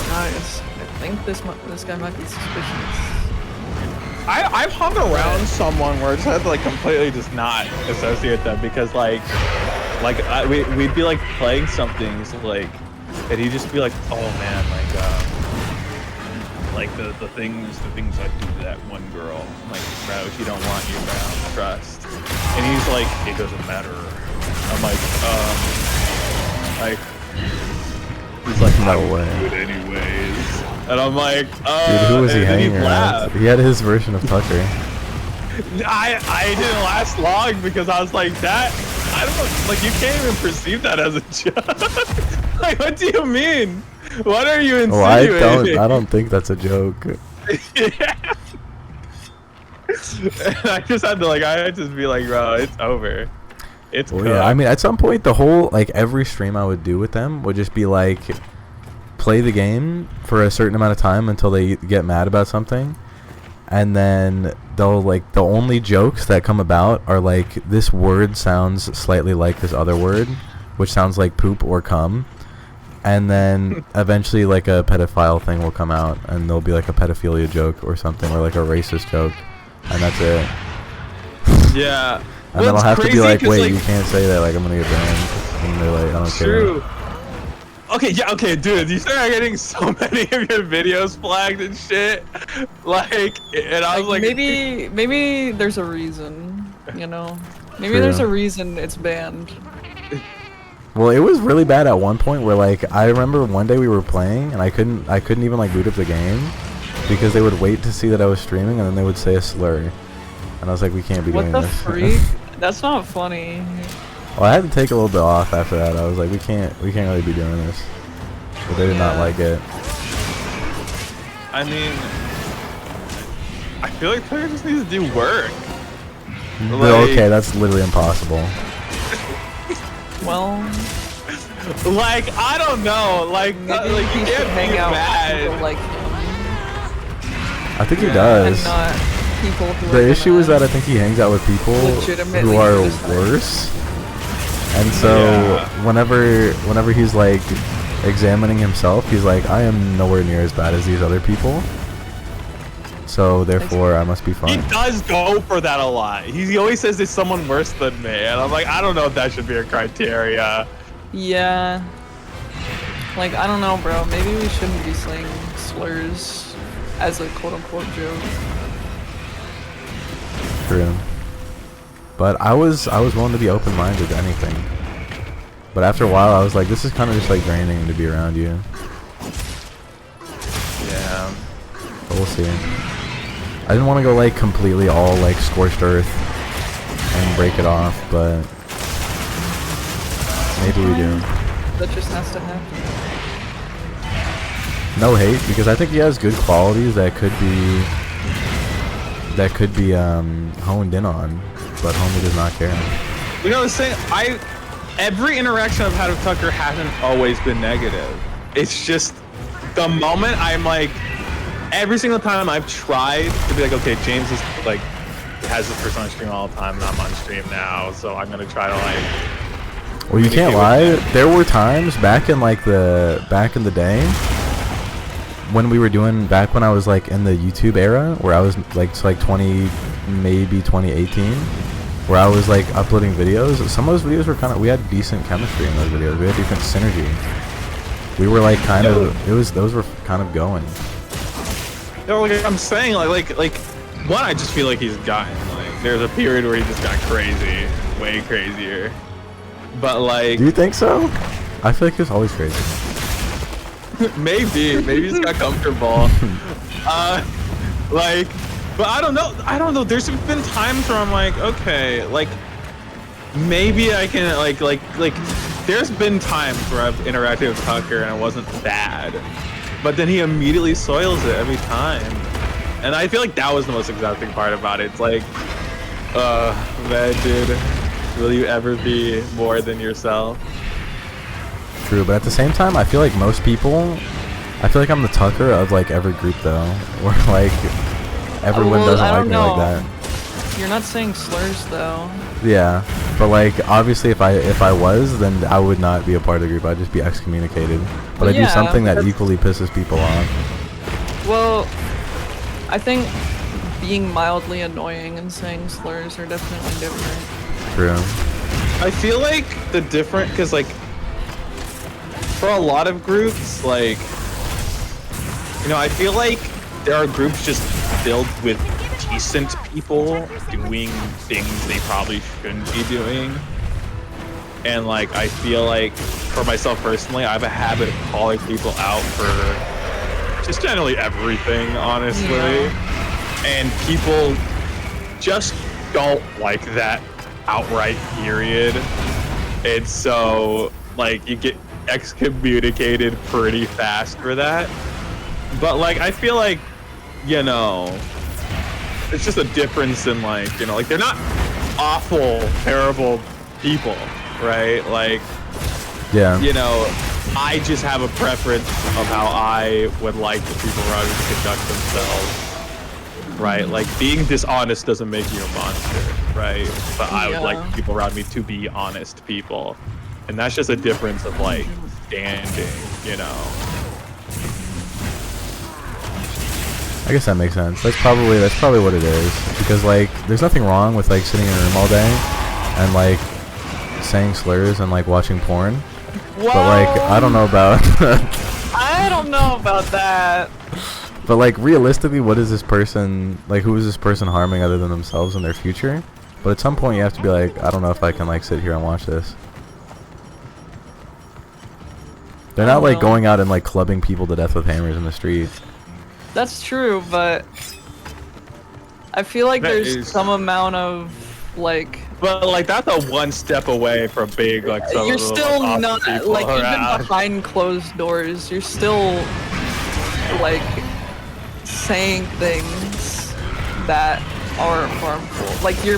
nice. I think this guy might be suspicious. I've hung around someone where it's had to like completely just not associate them because we'd be like playing something so, like, and he'd just be like, oh man, like the things I do to that one girl, I'm like, bro, she don't want you around, trust. And he's like, it doesn't matter. I'm like, he's like, No I would way. do it anyways. And I'm like, Dude, who was he and then hanging around? laughed. He had his version of Tucker. I didn't last long because I was like that. I don't like you can't even perceive that as a joke. Like, what do you mean? What are you Oh, insinuating? I don't think that's a joke. Yeah. And I just had to I had to just be like, bro, it's over. It's Well, cooked. yeah, I mean, at some point, the whole every stream I would do with them would just be like, play the game for a certain amount of time until they get mad about something, and then they'll the only jokes that come about are like this word sounds slightly like this other word, which sounds like poop or cum, and then eventually a pedophile thing will come out, and there'll be like a pedophilia joke or something, or like a racist joke, and that's it. Yeah. And then Well, I'll it's have to be crazy like, 'cause, wait, you can't say that, I'm gonna get banned. And they're like, I don't care. True. Okay, yeah, okay, dude, you start getting so many of your videos flagged and shit. And I was like, maybe there's a reason, you know? Maybe True. there's a reason it's banned. Well, it was really bad at one point where I remember one day we were playing and I couldn't even boot up the game because they would wait to see that I was streaming and then they would say a slur. And I was like, we can't be What doing the this. freak? That's not funny. Well, I had to take a little bit off after that. I was like, we can't really be doing this. But they did not Yeah. like it. I mean, I feel like Twitter just needs to do work. But okay, that's literally impossible. Well, I don't know, maybe you he should can't hang be out mad. with people like him I think he and does. not people who are The issue is gonna- that I think he hangs out with people Legitimately who are criticize. worse. And so Yeah. whenever he's examining himself, he's like, I am nowhere near as bad as these other people. So therefore I must be He fine. does go for that a lot. He always says there's someone worse than me, and I'm like, I don't know if that should be a criteria. Yeah. I don't know, bro. Maybe we shouldn't be saying slurs as a quote-unquote joke. True. But I was willing to be open-minded to anything. But after a while I was like, this is kind of just draining to be around you. Yeah. But we'll see. I didn't want to go completely all scorched earth and break it off, but maybe we do. That just has to happen. No hate, because I think he has good qualities that could be honed in on, but homie does not care. You know, every interaction I've had with Tucker hasn't always been negative. It's just the moment every single time I've tried to be okay, James is has this person on stream all the time, and I'm on stream now, so I'm gonna try to Well, you can't communicate with lie. There were times back in the day when we were back when I was in the YouTube era, where I was 20, maybe 2018, where I was uploading videos. Some of those videos were we had decent chemistry in those videos. We had decent synergy. We were those were kind of going. No, I'm saying, one, I just feel like he's gotten, there's a period where he just got crazy, way crazier. But, Do you think so? I feel like he was always crazy. maybe he's got comfortable. But I don't know, there's been times where I'm okay, maybe I can, there's been times where I've interacted with Tucker and it wasn't bad. But then he immediately soils it every time. And I feel like that was the most exhausting part about it. It's like, man, dude, will you ever be more than yourself? True, but at the same time, I feel like most people, I feel like I'm the Tucker of like every group though, where like everyone Well, doesn't I like don't me like know. that. You're not saying slurs though. Yeah, but like obviously if I was, then I would not be a part of the group. I'd just be excommunicated. But I do Yeah, something that that's- equally pisses people off. Well, I think being mildly annoying and saying slurs are definitely different. True. I feel like the different, because like for a lot of groups, like, you know, I feel like there are groups just filled with decent people doing things they probably shouldn't be doing. And like, I feel like for myself personally, I have a habit of calling people out for just generally everything, honestly. Yeah. And people just don't like that outright, period. And so, like, you get excommunicated pretty fast for that. But like, I feel like, you know, it's just a difference in like, you know, like they're not awful, terrible people, right? Like, Yeah. you know, I just have a preference of how I would like the people around me to conduct themselves, right? Like, being dishonest doesn't make you a monster, right? But I would like Yeah. people around me to be honest people. And that's just a difference of like standing, you know? I guess that makes sense. That's probably what it is. Because like, there's nothing wrong with like sitting in a room all day and like saying slurs and like watching porn. Whoa, But like, I don't know about. I don't know about that. But like, realistically, what is this person like? Who is this person harming other than themselves and their future? But at some point, you have to be like, I don't know if I can like sit here and watch this. They're I not don't like know. going out and like clubbing people to death with hammers in the street. That's true, but I feel like That there's is- some amount of like But like, that's a one step away from being like some you're of the, still awesome not people like even around. behind closed doors. You're still like saying things that are harmful. Like you're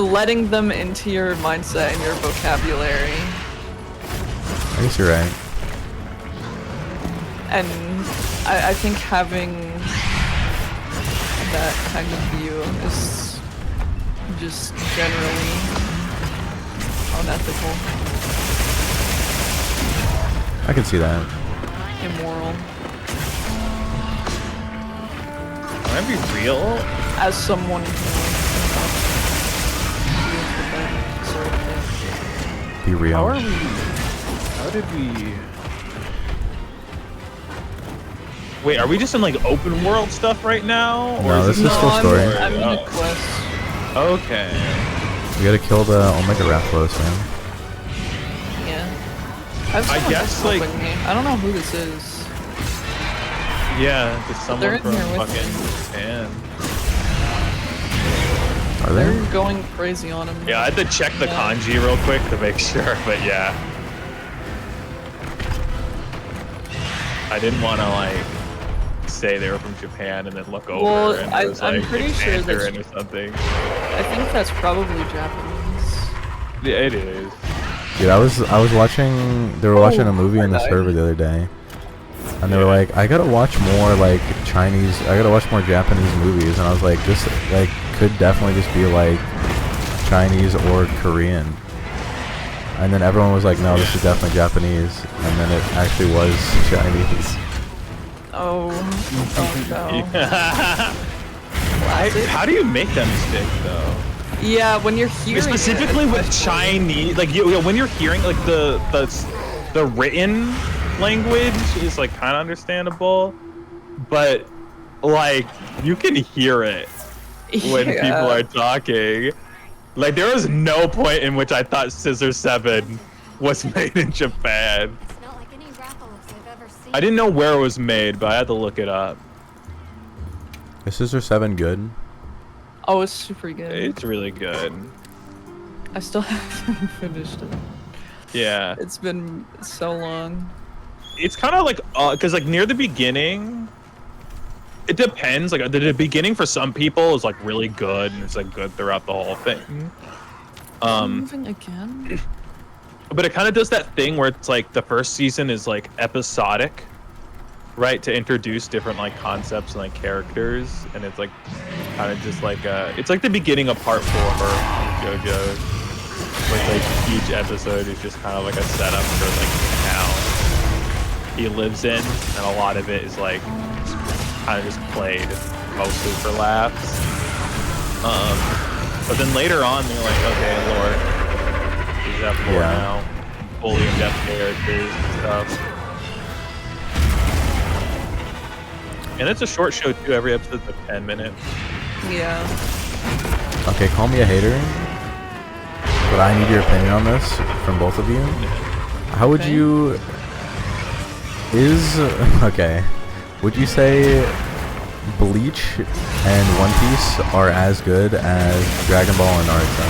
letting them into your mindset and your vocabulary. I guess you're right. And I think having that kind of view is just generally unethical, I can see that. immoral. Can I be real? As someone who deals with that sort of thing. Be real. How are we? How did we? Wait, are we just in like open world stuff right now? No, this is No, still I'm, story. I'm in a quest. Okay. We gotta kill the Omega Rathalos, man. Yeah. have I someone guess, helping like- me. I don't know who this is. Yeah, did They're someone in from here with fucking Japan? Are They're they? going crazy on him. Yeah, I had to check the Yeah. kanji real quick to make sure, but yeah. I didn't want to like say they were from Japan and then look over Well, and I- it was I'm like pretty it's sure that's- Mandarin or something. I think that's probably Japanese. Yeah, it is. Dude, I was watching. They were watching a movie in the I- server the other day, and they were Yeah. like, "I gotta watch more like Chinese. I gotta watch more Japanese movies." And I was like, "This like could definitely just be like Chinese or Korean." And then everyone was like, "No, this is definitely Japanese." And then it actually was Chinese. Oh no. How do you make that mistake though? Yeah, when you're hearing Specifically it, with Chinese, like when you're hearing like the written language is like kind of understandable, but like you can hear it when Yeah. people are talking. Like there was no point in which I thought Scissor 7 was made in Japan. It's not like any Rathalos I've ever seen. I didn't know where it was made, but I had to look it up. Is Scissor 7 good? Oh, it's super good. It's really good. I still haven't finished it. Yeah. It's been so long. It's kind of like because like near the beginning It depends. Like the beginning for some people is like really good, and it's like good throughout the whole thing. Moving again. But it kind of does that thing where it's like the first season is like episodic, right, to introduce different like concepts and like characters, and it's like kind of just like it's like the beginning of part 4 of JoJo. Like each episode is just kind of like a setup for like the town he lives in, and a lot of it is like kind of just played mostly for laughs. But then later on they're like, okay, Lord, we have more now, fully in-depth characters and stuff. And it's a short show too. Every episode's like 10 minutes. Yeah. Okay, call me a hater, but I need your opinion on this from both of you. How would you... Okay. Would you say Bleach and One Piece are as good as Dragon Ball and Naruto?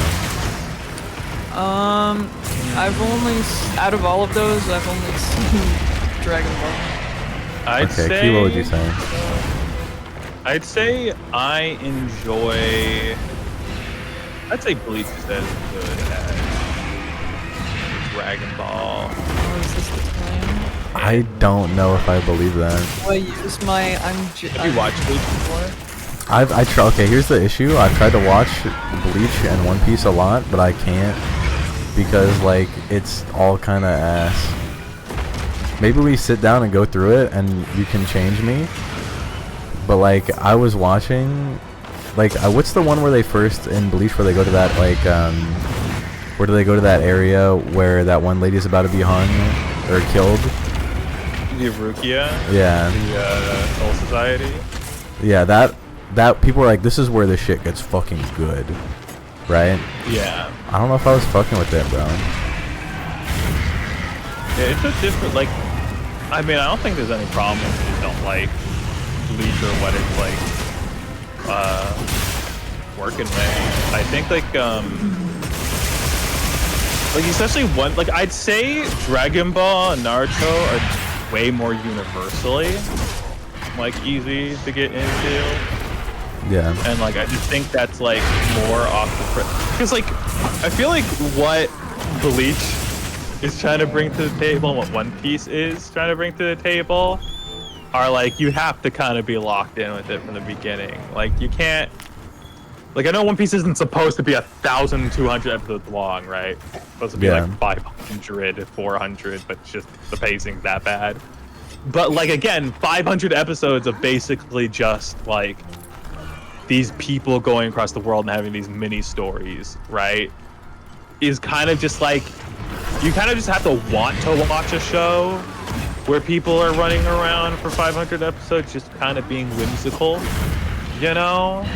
I've only... Out of all of those, I've only seen Dragon Ball. I'd Okay, say... Q, what would you say? I'd say I enjoy... I'd say Bleach is as good as Dragon Ball. Oh, is this the time? I don't know if I believe that. Do I use my... Have you watched Bleach before? Okay, here's the issue. I've tried to watch Bleach and One Piece a lot, but I can't because, like, it's all kind of ass. Maybe we sit down and go through it and you can change me. But, like, I was watching... Like, what's the one where they first, in Bleach, where they go to that, like, where do they go to that area where that one lady's about to be hung or killed? The Rukia? Yeah. The Soul Society? Yeah, that people were like, this is where the shit gets fucking good, right? Yeah. I don't know if I was fucking with it, bro. Yeah, it's a different, like, I mean, I don't think there's any problem if you don't like Bleach or what it's like, working with. I think, like especially one, like, I'd say Dragon Ball and Naruto are way more universally, like, easy to get into. Yeah. And, like, I just think that's, like, more off the... Because, like, I feel like what Bleach is trying to bring to the table and what One Piece is trying to bring to the table are, like, you have to kind of be locked in with it from the beginning. Like, you can't... Like, I know One Piece isn't supposed to be 1,200 episodes long, right? It's supposed to be, like, 500, 400, but it's just the pacing's that bad. But, like, again, 500 episodes of basically just, like, these people going across the world and having these mini stories, right? Is kind of just like, you kind of just have to want to watch a show where people are running around for 500 episodes just kind of being whimsical, you know?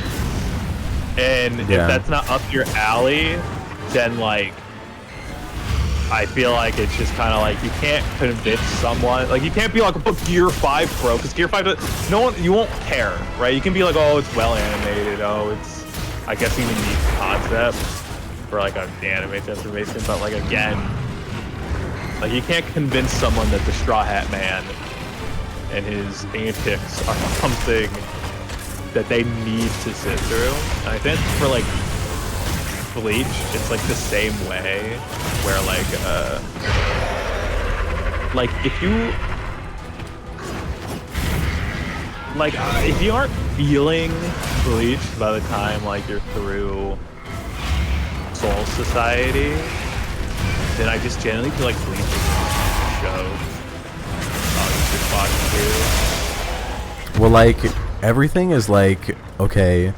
And if that's not up your alley, then, like, I feel like it's just kind of like, you can't convince someone, like, you can't be like, put Gear 5 Pro, because Gear 5, no one, you won't care, right? You can be like, oh, it's well animated, oh, it's, I guess, even neat concept for, like, an anime transformation, but, like, again, like, you can't convince someone that the Straw Hat Man and his antics are something that they need to sit through. And I think for, like, Bleach, it's like the same way, where, like if you, like, if you aren't feeling Bleach by the time, like, you're through Soul Society, then I just generally feel like Bleach is a show you should watch too. Well, like, everything is like, okay,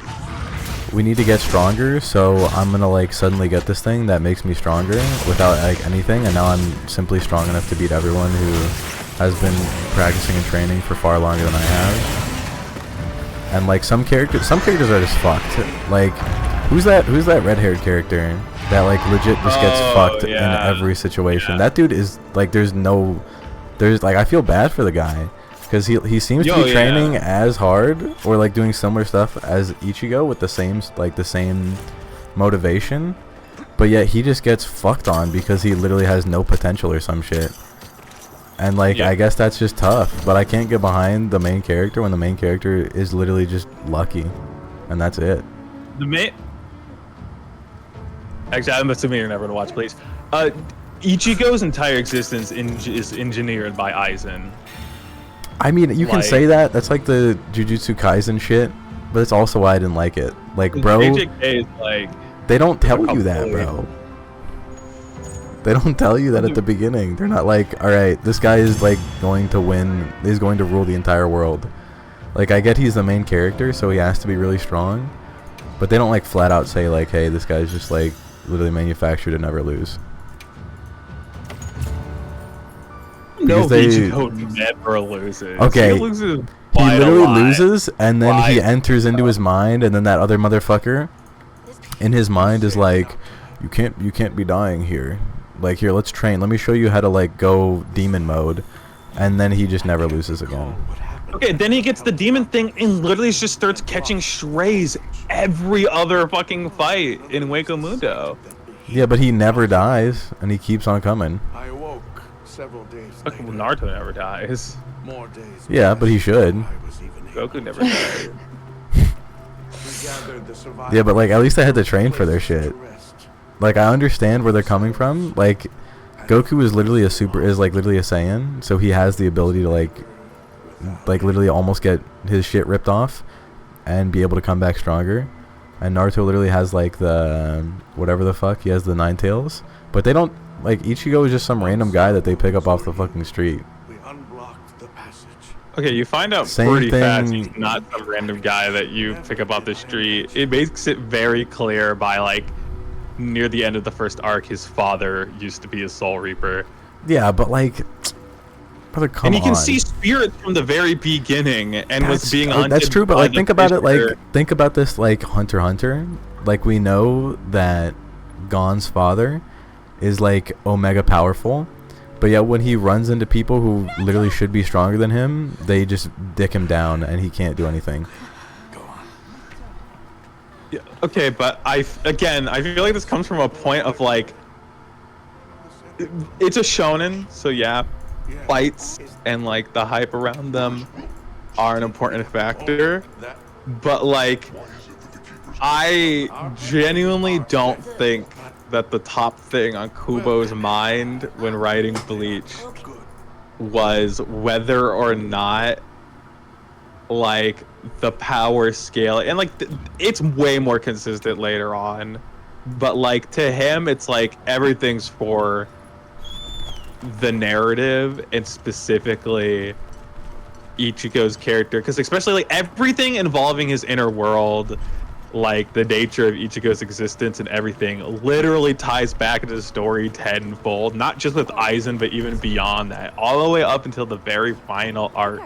we need to get stronger, so I'm gonna, like, suddenly get this thing that makes me stronger without, like, anything, and now I'm simply strong enough to beat everyone who has been practicing and training for far longer than I have. And, like, some characters are just fucked. Like, who's that red-haired character that, like, legit just gets fucked in every situation? That dude is, like, there's like, I feel bad for the guy. Because he seems to be training as hard, or, like, doing similar stuff as Ichigo with the same motivation, but yet he just gets fucked on because he literally has no potential or some shit. And like, Yeah. I guess that's just tough. But I can't get behind the main character when the main character is literally just lucky, and that's it. The main. Actually, I'm assuming you're never gonna watch, please. Ichigo's entire existence is engineered by Aizen. I mean, you can Like- say that. That's like the Jujutsu Kaisen shit, but it's also why I didn't like it. Like, bro, JJK is like. they don't tell you that, completely- bro. They don't tell you that at the beginning. They're not like, all right, this guy is like going to win. He's going to rule the entire world. Like, I get he's the main character, so he has to be really strong. But they don't like flat out say like, hey, this guy's just like literally manufactured to never lose. No, Because they- Ichigo never loses. Okay. He loses. He quite a literally lot. loses, and then he Why? enters into his mind, and then that other motherfucker in his mind is like, you can't be dying here. Like, here, let's train. Let me show you how to like go demon mode, and then he just never loses again. Okay, then he gets the demon thing and literally just starts catching strays every other fucking fight in Waco Mundo. Yeah, but he never dies, and he keeps on coming. I awoke several days Fucking later. Naruto never dies. More days. Yeah, but he should. I was even Goku never dies. We gathered the survivors Yeah, but like at least I had to train for their places shit. to rest. Like, I understand where they're coming from. Like, Goku is literally literally a Saiyan, so he has the ability to like literally almost get his shit ripped off and be able to come back stronger. And Naruto literally has like the whatever the fuck, he has the nine tails. But they don't, like, Ichigo is just some random guy that they pick up off the fucking street. We unblocked the passage. Okay, you find out Same pretty fast thing- he's not some random guy that you pick up off the street. It makes it very clear by like near the end of the first arc, his father used to be a Soul Reaper. Yeah, but like, brother, come And on. he can see spirits from the very beginning and was being hunted. That's true, but by like the think about it, Fisher. like think about this like Hunter x Hunter. Like, we know that Gon's father is like omega powerful, but yet when he runs into people who literally should be stronger than him, they just dick him down and he can't do anything. Yeah, okay, but I feel like this comes from a point of like it's a shonen, so yeah, fights and like the hype around them are an important factor, That but like I genuinely don't think that the top thing on Kubo's mind when writing Bleach was whether or not like the power scale, and like it's way more consistent later on, but like to him it's like everything's for the narrative, and specifically Ichigo's character, because especially like everything involving his inner world, like the nature of Ichigo's existence and everything literally ties back into the story tenfold, not just with Aizen but even beyond that, all the way up until the very final arc.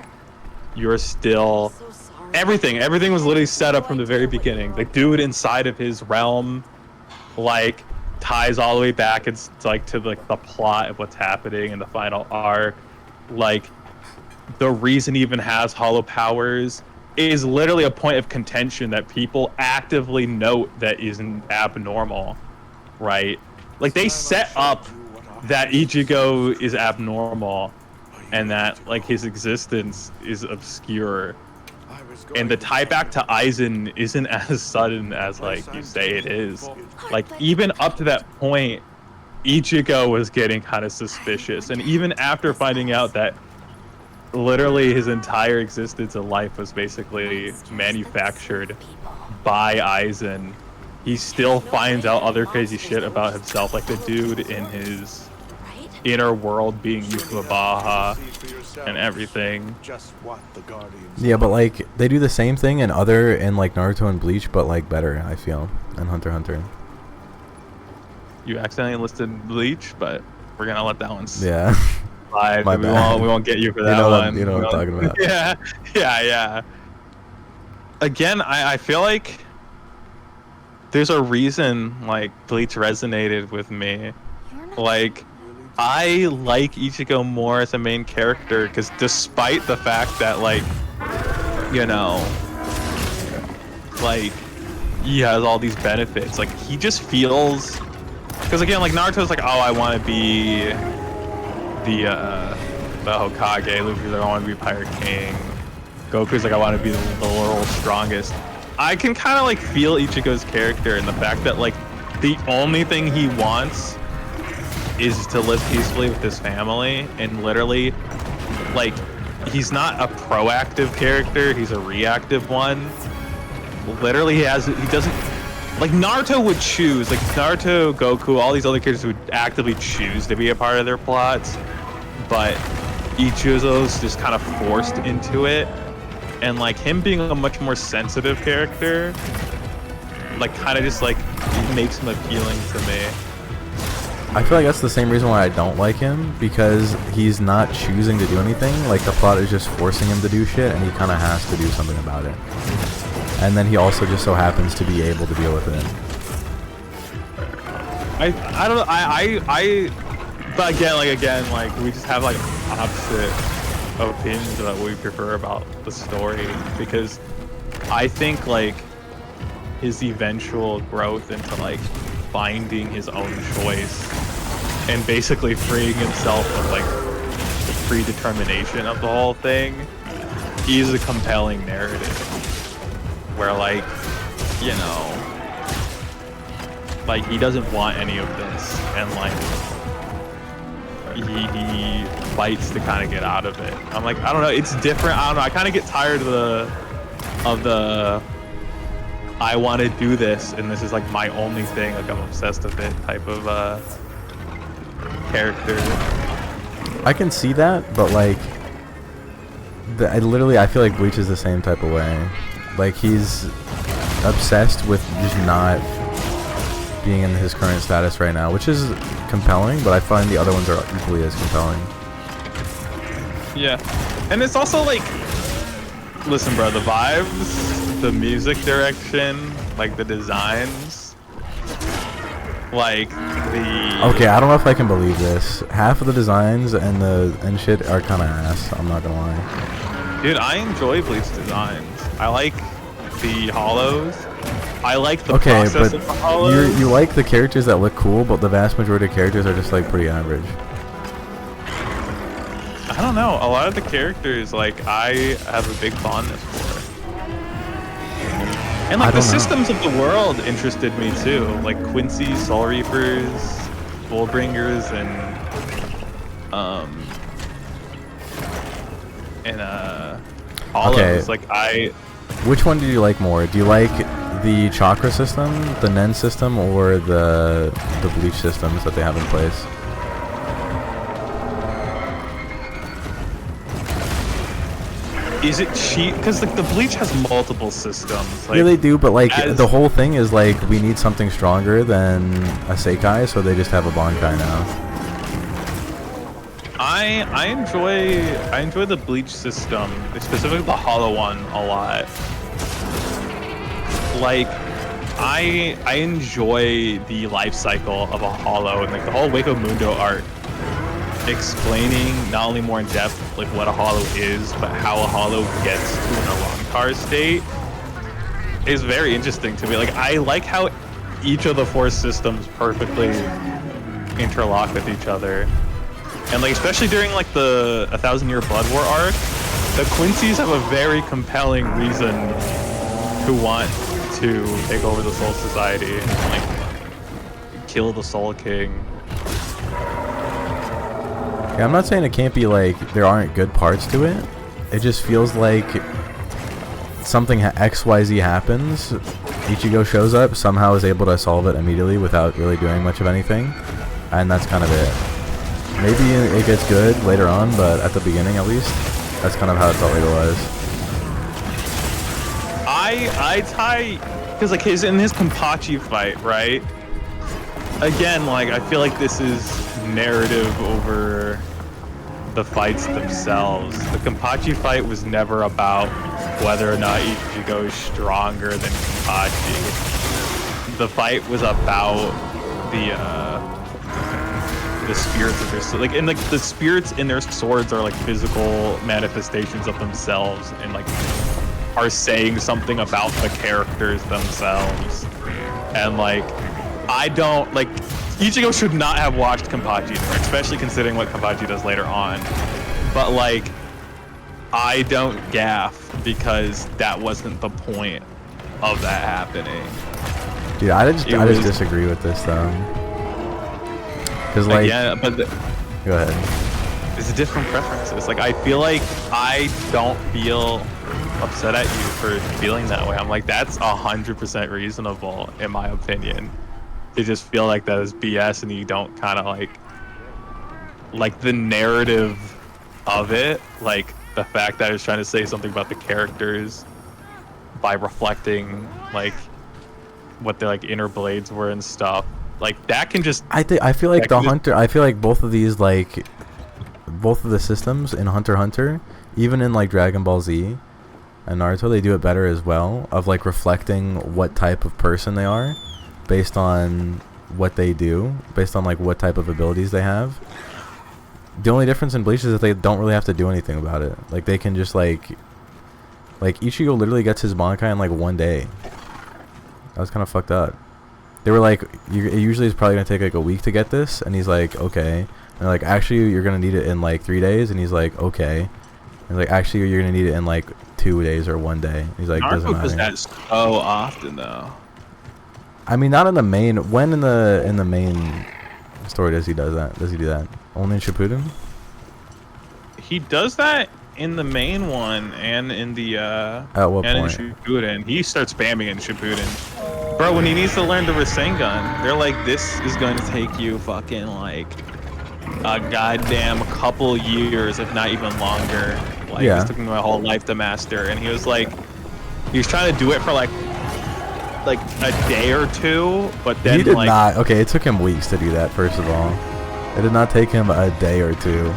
You're still So sorry. everything was literally set up from the very beginning. The dude inside of his realm like ties all the way back. It's like to like the plot of what's happening in the final arc. Like the reason he even has hollow powers is literally a point of contention that people actively note that isn't abnormal, right? Like they set up that Ichigo is abnormal and that like his existence is obscure, and the tie back to Aizen isn't as sudden as like you say it is. Like even up to that point, Ichigo was getting kind of suspicious, and even after finding out that literally his entire existence in life was basically manufactured by Aizen, he still finds out other crazy shit about himself, like the dude in his inner world being Yusubaha and everything. Just what the Guardians Yeah, but like they do the same thing in like Naruto and Bleach, but like better, I feel, and Hunter x Hunter. You accidentally listed Bleach, but we're gonna let that one Yeah. slide. My we bad. won't get you for You that know what- one. you know We what I'm won't- talking about. Yeah. Again, I feel like there's a reason like Bleach resonated with me. Like I like Ichigo more as a main character because despite the fact that like, you know, like he has all these benefits, like he just feels, because again like Naruto's like, oh, I want to be the the Hokage. Luffy's like, I want to be Pirate King. Goku's like, I want to be the world's strongest. I can kind of like feel Ichigo's character and the fact that like the only thing he wants is to live peacefully with his family, and literally like he's not a proactive character, he's a reactive one. Literally he doesn't like Naruto would choose, like Naruto, Goku, all these other characters would actively choose to be a part of their plots, but Ichigo's just kind of forced into it. And like him being a much more sensitive character, like kind of just like makes him appealing to me. I feel like that's the same reason why I don't like him, because he's not choosing to do anything. Like the plot is just forcing him to do shit, and he kind of has to do something about it. And then he also just so happens to be able to deal with it. I don't know, but again, like we just have like opposite opinions about what we prefer about the story, because I think like his eventual growth into like finding his own choice and basically freeing himself of like the predetermination of the whole thing is a compelling narrative where like, you know, like he doesn't want any of this, and like he fights to kind of get out of it. I'm like, I don't know, it's different. I don't know, I kind of get tired of the I want to do this and this is like my only thing, like I'm obsessed with it type of character. I can see that, but like I feel like Bleach is the same type of way. Like he's obsessed with just not being in his current status right now, which is compelling, but I find the other ones are equally as compelling. Yeah, and it's also like, listen bro, the vibes, the music direction, like the designs, like the... Okay, I don't know if I can believe this. Half of the designs and shit are kind of ass, I'm not gonna lie. Dude, I enjoy Bleach designs. I like the hollows. I like the process of the hollows. You like the characters that look cool, but the vast majority of characters are just like pretty average. I don't know. A lot of the characters, like, I have a big fondness for. And like the systems of the world interested me too. Like Quincy, Soul Reapers, Bullbringers, and Hollows. Okay. Like Which one do you like more? Do you like the chakra system, the Nen system, or the Bleach systems that they have in place? Is it cheap? Because like the Bleach has multiple systems. Like, Yeah, they do, but like the whole thing is like we need something stronger than a Seikai, so they just have a Bankai now. I enjoy the Bleach system, specifically the Hollow one, a lot. Like I enjoy the life cycle of a Hollow, and like the whole Wake of Mundo art explaining not only more in depth like what a Hollow is, but how a Hollow gets to an Arrancar state is very interesting to me. Like I like how each of the four systems perfectly interlock with each other. And like especially during like the 1,000-Year Blood War arc, the Quincy's have a very compelling reason to want to take over the Soul Society and like kill the Soul King. Yeah, I'm not saying it can't be like there aren't good parts to it. It just feels like something XYZ happens, Ichigo shows up, somehow is able to solve it immediately without really doing much of anything, and that's kind of it. Maybe it gets good later on, but at the beginning at least, that's kind of how it felt like it was. I tie, because like in his Kenpachi fight, right? Again, like I feel like this is narrative over the fights themselves. The Kenpachi fight was never about whether or not Ichigo is stronger than Kenpachi. The fight was about the spirits of their like, and like the spirits in their swords are like physical manifestations of themselves, and like are saying something about the characters themselves. And like I don't like, Ichigo should not have watched Kenpachi, especially considering what Kenpachi does later on. but like I don't gaff because that wasn't the point of that happening. Dude, I just was- disagree with this though. Cause like, Yeah, but go ahead. it's different preferences. Like I feel like I don't feel upset at you for feeling that way. I'm like, that's 100% reasonable in my opinion. To just feel like that is BS and you don't kind of like the narrative of it, like the fact that I was trying to say something about the characters by reflecting like what their like inner blades were and stuff. Like that can just I feel like that the can just- Hunter. I feel like both of these, like, both of the systems in Hunter x Hunter, even in like Dragon Ball Z and Naruto, they do it better as well. Of like reflecting what type of person they are, based on what they do, based on like what type of abilities they have. The only difference in Bleach is that they don't really have to do anything about it. Like they can just like Ichigo literally gets his Bankai in like one day. That was kind of fucked up. They were like, it usually is probably gonna take like a week to get this, and he's like, okay. And they're like, actually, you're gonna need it in like 3 days, and he's like, okay. And like, actually, you're gonna need it in like 2 days or 1 day. He's like, doesn't Naruto does matter. that so often though. I mean, not in the main. When in the main story does he do that? Only in Shippuden? He does that in the main one and in the At what and point? in Shippuden. He starts spamming in Shippuden. Bro, when he needs to learn the Rasengan, they're like, this is going to take you fucking like a goddamn couple years, if not even longer. Like Yeah. this took me my whole life to master. And he was trying to do it for like a day or two, but then He did like not. Okay, it took him weeks to do that. First of all, it did not take him a day or two,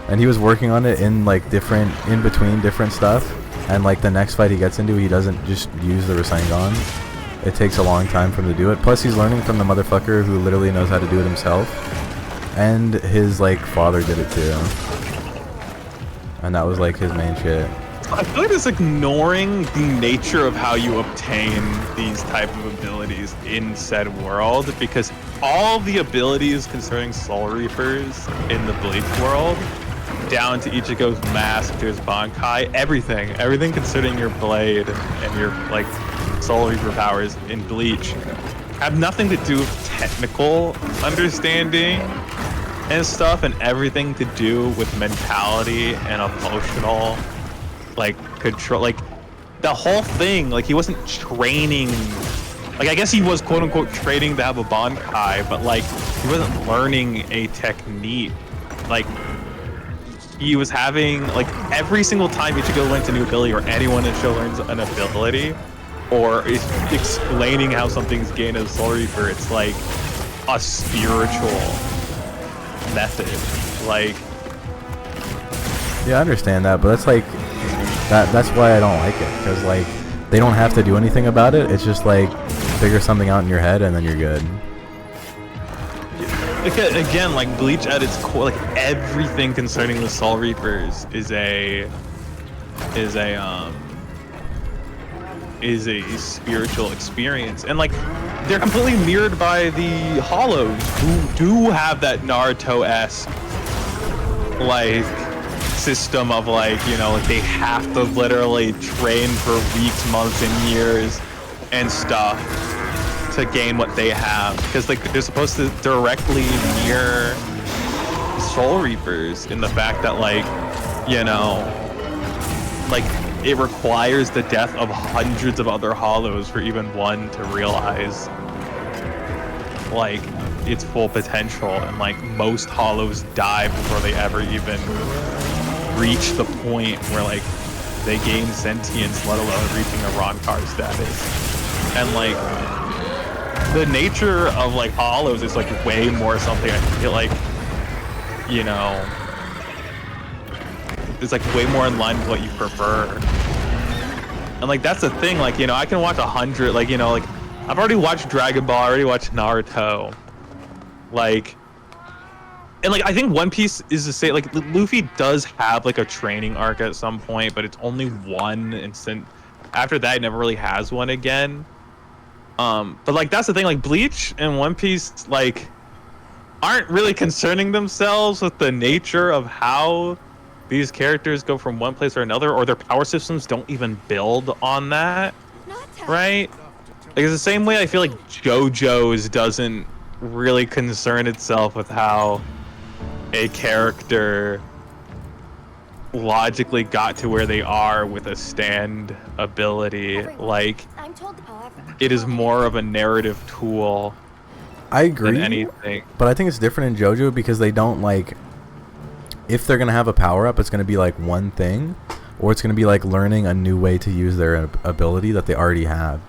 and he was working on it in like in between different stuff. And like the next fight he gets into, he doesn't just use the Rasengan. It takes a long time for him to do it. Plus, he's learning from the motherfucker who literally knows how to do it himself, and his like father did it too, and that was like his main shit. I feel like it's ignoring the nature of how you obtain these type of abilities in said world, because all the abilities concerning Soul Reapers in the Bleach world, down to Ichigo's mask to his Bankai, everything concerning your blade and your like Soul Reaper powers in Bleach have nothing to do with technical understanding and stuff, and everything to do with mentality and emotional like control. Like the whole thing, like he wasn't training, like I guess he was quote unquote training to have a Bankai, but like he wasn't learning a technique. Like he was having, like every single time Ichigo learns a new ability, or anyone in the show learns an ability, or is explaining how something's gained as Soul Reaper, it's like a spiritual method. Like Yeah, I understand that, but that's like that's why I don't like it, because like they don't have to do anything about it. It's just like figure something out in your head and then you're good. again, like Bleach at its core, like everything concerning the Soul Reapers is a spiritual experience, and like they're completely mirrored by the Hollows, who do have that Naruto-esque like system of like, you know, like they have to literally train for weeks, months, and years and stuff to gain what they have, because like they're supposed to directly mirror Soul Reapers in the fact that, like, you know, like it requires the death of hundreds of other Hollows for even one to realize like its full potential, and like most Hollows die before they ever even reach the point where like they gain sentience, let alone reaching a Ronkar status. And like the nature of like Hollows is like way more something I feel like, you know, it's like way more in line with what you prefer. And like that's the thing, like, you know, I can watch 100, like, you know, like I've already watched Dragon Ball, I already watched Naruto, like, and like I think One Piece is to say, like, Luffy does have like a training arc at some point, but it's only one instant. After that, it never really has one again. But like that's the thing, like Bleach and One Piece like aren't really concerning themselves with the nature of how these characters go from one place or another, or their power systems don't even build on that, Not to right? Like, it's the same way I feel like JoJo's doesn't really concern itself with how a character logically got to where they are with a stand ability. Like, I'm told, however. it is more of a narrative tool I agree. than anything. But I think it's different in JoJo because they don't like. If they're gonna have a power up, it's gonna be like one thing, or it's gonna be like learning a new way to use their ability that they already have.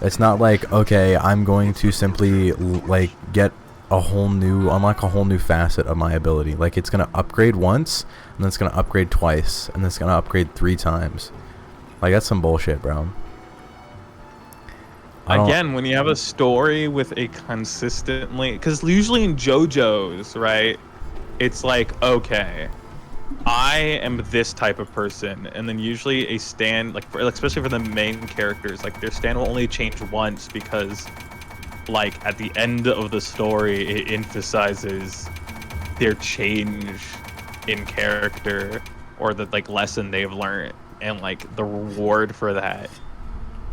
It's not like, okay, I'm going to simply like get unlock a whole new facet of my ability. Like, it's gonna upgrade once, and then it's gonna upgrade twice, and then it's gonna upgrade 3 times. Like, that's some bullshit, bro. Again, when you have a story with a consistently, because usually in JoJo's, right, it's like, okay, I am this type of person, and then usually a stand, like especially for the main characters, like their stand will only change once because, like, at the end of the story, it emphasizes their change in character or the like lesson they've learned, and like the reward for that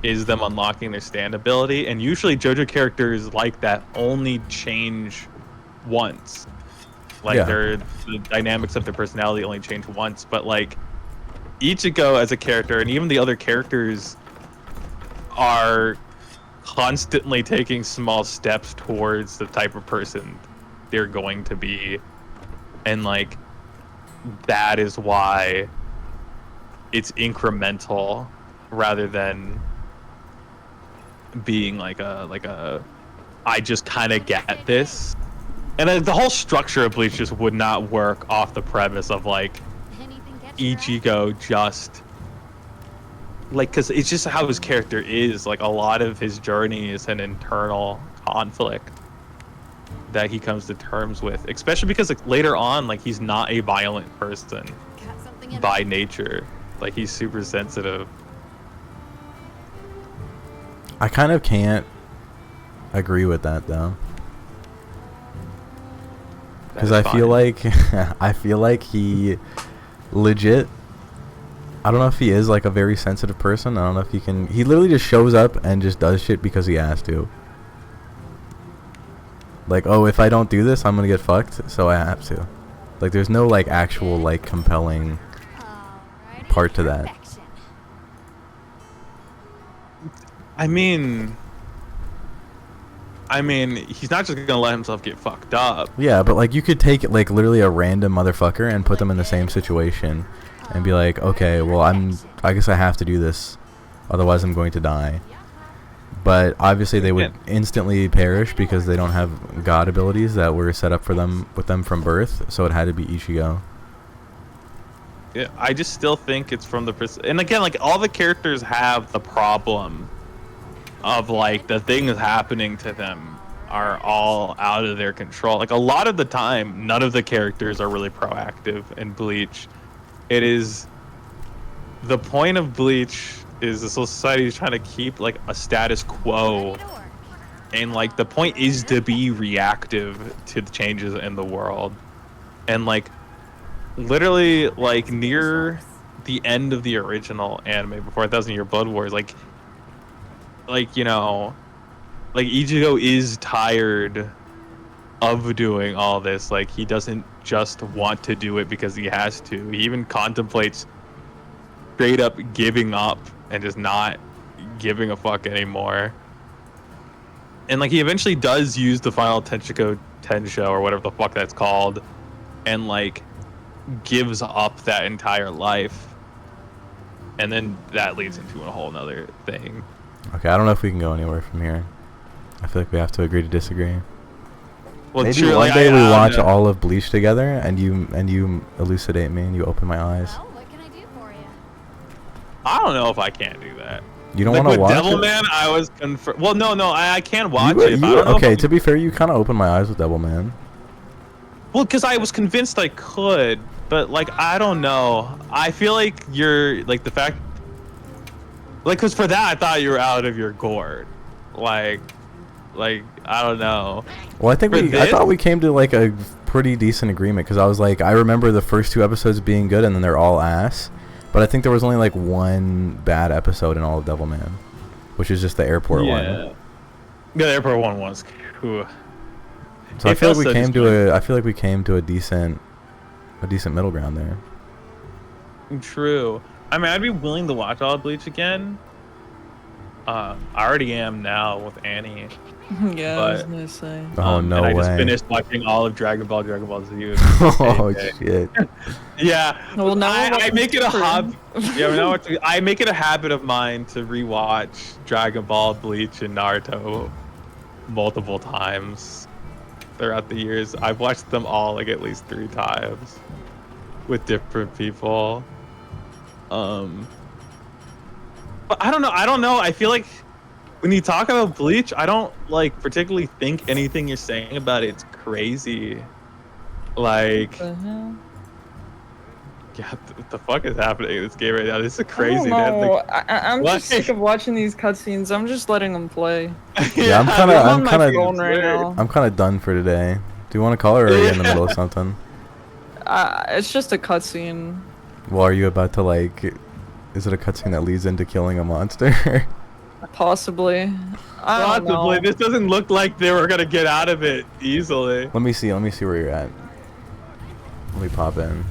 is them unlocking their stand ability. And usually JoJo characters like that only change once. Like, Yeah. the dynamics of their personality only change once. But like Ichigo as a character, and even the other characters, are constantly taking small steps towards the type of person they're going to be. And like, that is why it's incremental rather than being like a I just kind of get this. And the whole structure of Bleach just would not work off the premise of like Anything get you, right? Ichigo just like, because it's just how his character is. Like, a lot of his journey is an internal conflict that he comes to terms with, especially because like later on, like, he's not a violent person Got something in by nature. Like, he's super sensitive. I kind of can't agree with that though, because I That's feel fine. like he legit. I don't know if he is like a very sensitive person. I don't know if he can. He literally just shows up and just does shit because he has to. Like, oh, if I don't do this, I'm gonna get fucked, so I have to. Like, there's no like actual like compelling Alrighty, part to that. perfection. I mean, he's not just gonna let himself get fucked up. Yeah, but like you could take like literally a random motherfucker and put them in the same situation and be like, okay, well, I guess I have to do this, otherwise I'm going to die. But obviously they would instantly perish because they don't have god abilities that were set up for them with them from birth, so it had to be Ichigo. Yeah, I just still think it's from the and again, like, all the characters have the problem of like the things happening to them are all out of their control. Like, a lot of the time, none of the characters are really proactive in Bleach. It is the point of Bleach is the society is trying to keep like a status quo, Ready to work. and like the point is to be reactive to the changes in the world. And like, literally, like, near the end of the original anime, before 1,000 Year Blood Wars, like you know, like, Ichigo is tired of doing all this. Like, he doesn't just want to do it because he has to. He even contemplates straight up giving up and just not giving a fuck anymore. And like, he eventually does use the final Tenshiko Tensho, or whatever the fuck that's called, and like gives up that entire life. And then that leads into a whole nother thing. Okay, I don't know if we can go anywhere from here. I feel like we have to agree to disagree. Well, Maybe truly, one day we I watch know. all of Bleach together, and you elucidate me, and you open my eyes. Well, what can I do for you? I don't know if I can do that. You don't Like, want to with watch it? Devilman, I was well, no, I can watch You- it. But I you- don't know okay, if to be fair, you kind of opened my eyes with Devilman. well, because I was convinced I could, but like, I don't know. I feel like you're like the fact, like, because for that I thought you were out of your gourd. Like I don't know. Well, I think For I this? thought we came to like a pretty decent agreement because I was like, I remember the first 2 episodes being good and then they're all ass. But I think there was only like 1 bad episode in all of Devilman, which is just the airport one. Yeah, the airport one was. Ooh. So I It feel like felt we so came to disjointed. a. I feel like we came to a decent middle ground there. True. I mean, I'd be willing to watch all of Bleach again. I already am now with Annie. Yeah, I was But- gonna say. Oh no and I way! just finished watching all of Dragon Ball Z. Oh shit! Yeah. Well, now we're I watching make it a Super. hobby. Yeah, I make it a habit of mine to rewatch Dragon Ball, Bleach, and Naruto multiple times throughout the years. I've watched them all like at least 3 times with different people. But I don't know. I feel like when you talk about Bleach, I don't like particularly think anything you're saying about it's crazy. Like, The hell? yeah, what the fuck is happening in this game right now? This is I crazy. don't They have, know. like- I'm just Like- sick of watching these cutscenes. I'm just letting them play. Yeah, I'm I kinda- know, I'm on my kinda- phone right weird. now. I'm kind of done for today. Do you want to call her, or are you in the middle of something? It's just a cutscene. Well, are you about to like? Is it a cutscene that leads into killing a monster? Possibly. I don't Possibly. know. This doesn't look like they were gonna get out of it easily. Let me see where you're at. Let me pop in.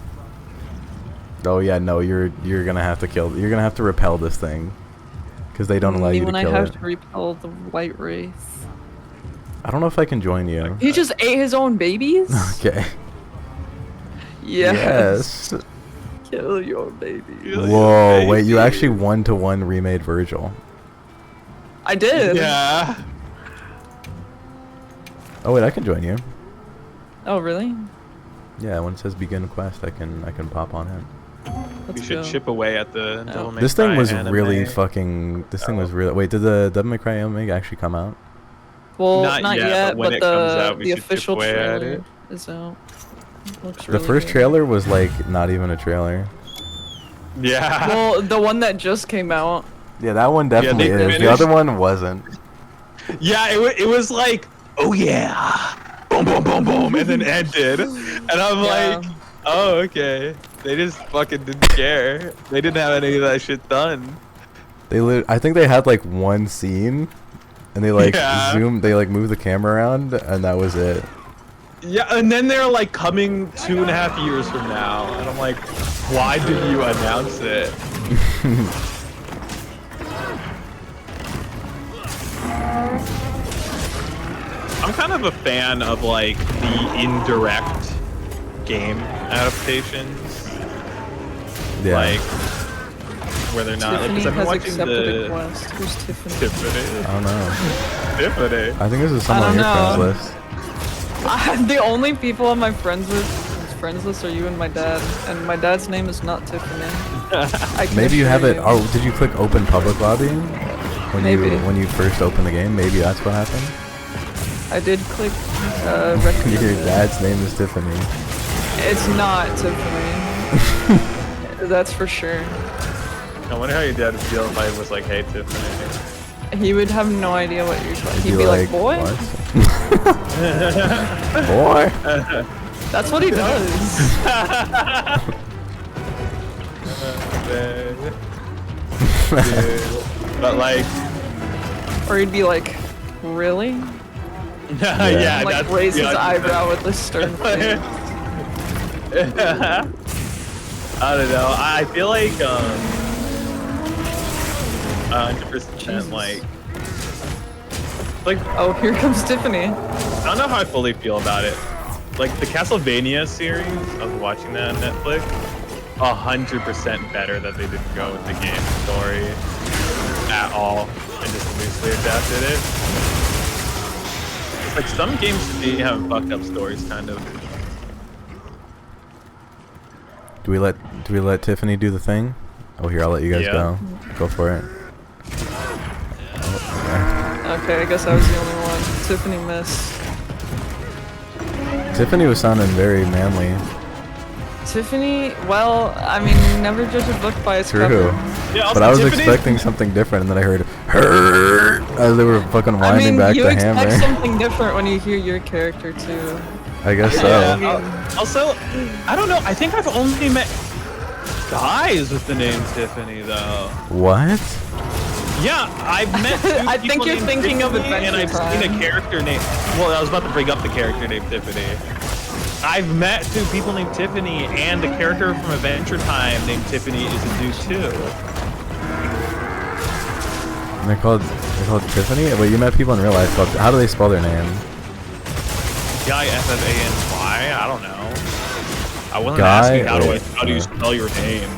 Oh yeah, no, you're gonna have to kill. You're gonna have to repel this thing, because they don't allow you to When I kill have it. to repel the white race. I don't know if I can join you. He just ate his own babies? Okay. Yes. Yes. Kill your baby. Whoa, wait, you actually 1-to-1 remade Virgil. I did. Yeah. Oh wait, I can join you. Oh, really? Yeah, when it says begin quest, I can pop on in. Let's We should go. chip away at the Devil May This thing Cry was anime. really fucking. This thing was really. Wait, did the Devil May Cry anime actually come out? Well, Not not, yet, yet, but when but it comes out, we the should chip official away at trailer it. is out. Looks The really first good. trailer was like not even a trailer. Yeah. Well, the one that just came out. Yeah, that one definitely they is. The finished- other one wasn't. Yeah, it was like, oh yeah, boom, boom, boom, boom, and then ended. And I'm Yeah. like, oh, okay. They just fucking didn't care. They didn't have any of that shit done. I think they had like one scene, and they like Yeah. they like moved the camera around, and that was it. Yeah, and then they're like coming 2.5 years from now. And I'm like, why did you announce it? I'm kind of a fan of like the indirect game adaptations. Yeah. Like where they're not like, Tiffany 'cause I've been has watching accepted a the quest. Who's Tiffany? Tiffany. I don't know. Tiffany. I think this is someone on your don't friends know. list. The only people on my friends list are you and my dad, and my dad's name is not Tiffany. I can Maybe you have assure it. Oh, did you click open public lobby when Maybe. you first opened the game? Maybe that's what happened. I did click Your recommended. dad's name is Tiffany. It's not Tiffany. That's for sure. I wonder how your dad would feel if I was like, hey, Tiffany. He would have no idea what you're talking. He'd You'd be like, "Boy, what? Boy. that's what he does." Dude. But like, Or he'd be like, "Really?" yeah, Like that's raise his yeah, eyebrow with a stern face. I don't know. I feel like 100% like Oh, here comes Tiffany. I don't know how I fully feel about it. Like the Castlevania series, I was watching that on Netflix. 100% better that they didn't go with the game story at all and just loosely adapted it. It's like some games to me have fucked up stories, kind of. Do we let Tiffany do the thing? Oh, here, I'll let you guys Yeah. go. Go for it. Okay, I guess I was the only one. Tiffany missed. Tiffany was sounding very manly. Tiffany, well, I mean, never judge a book by its True. cover. Yeah, also But I was Tiffany- expecting something different, and then I heard her as they were fucking I winding mean, back you the expect hammer. something different when you hear your character too. I guess so. Yeah. Also, I don't know. I think I've only met guys with the name Tiffany though. What? Yeah, I've met. Two I think people you're named thinking of Tiffany, and Adventure I've seen Time. a character named. Well, I was about to bring up the character named Tiffany. I've met 2 people named Tiffany, and the character from Adventure Time named Tiffany is a dude too. They're called Tiffany? Wait, you met people in real life called, how do they spell their name? Tiffany. I don't know. I wasn't Guy asking or- how do you spell your name.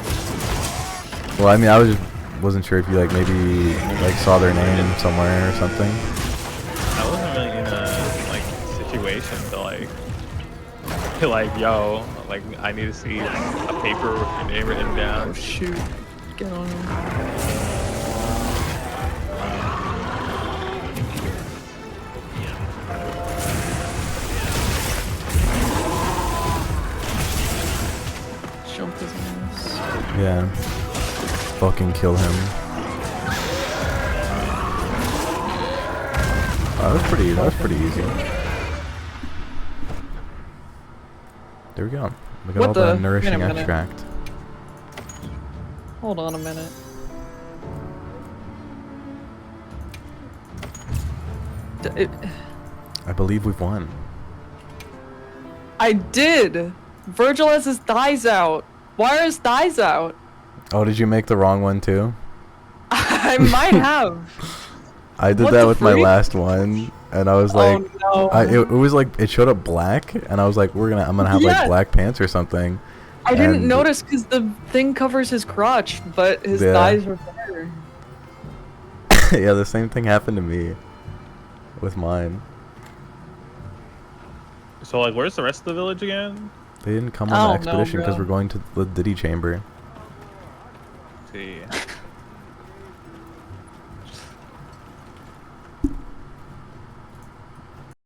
Well, I mean, wasn't sure if you like maybe like saw their name somewhere or something. I wasn't really in a like situation to like yo, like I need to see a paper with your name written Oh down. shoot. Get on him. Jump his ass. Yeah. Fucking kill him. Oh, that was pretty easy. There we go. Look at What all the the- wait a nourishing minute. extract. Hold on a minute. I believe we've won. I did! Virgil has his thighs out. Why are his thighs out? Oh, did you make the wrong one too? I might have. I did What that the with my freak? last one, and I was like, Oh no. it was like it showed up black, and I was like, I'm gonna have Yeah. like black pants or something. I didn't and- notice because the thing covers his crotch, but his Yeah. thighs were there. Yeah, the same thing happened to me with mine. So like, where's the rest of the village again? They didn't come I on the don't know, expedition because bro. we're going to the Diddy Chamber. Let's see.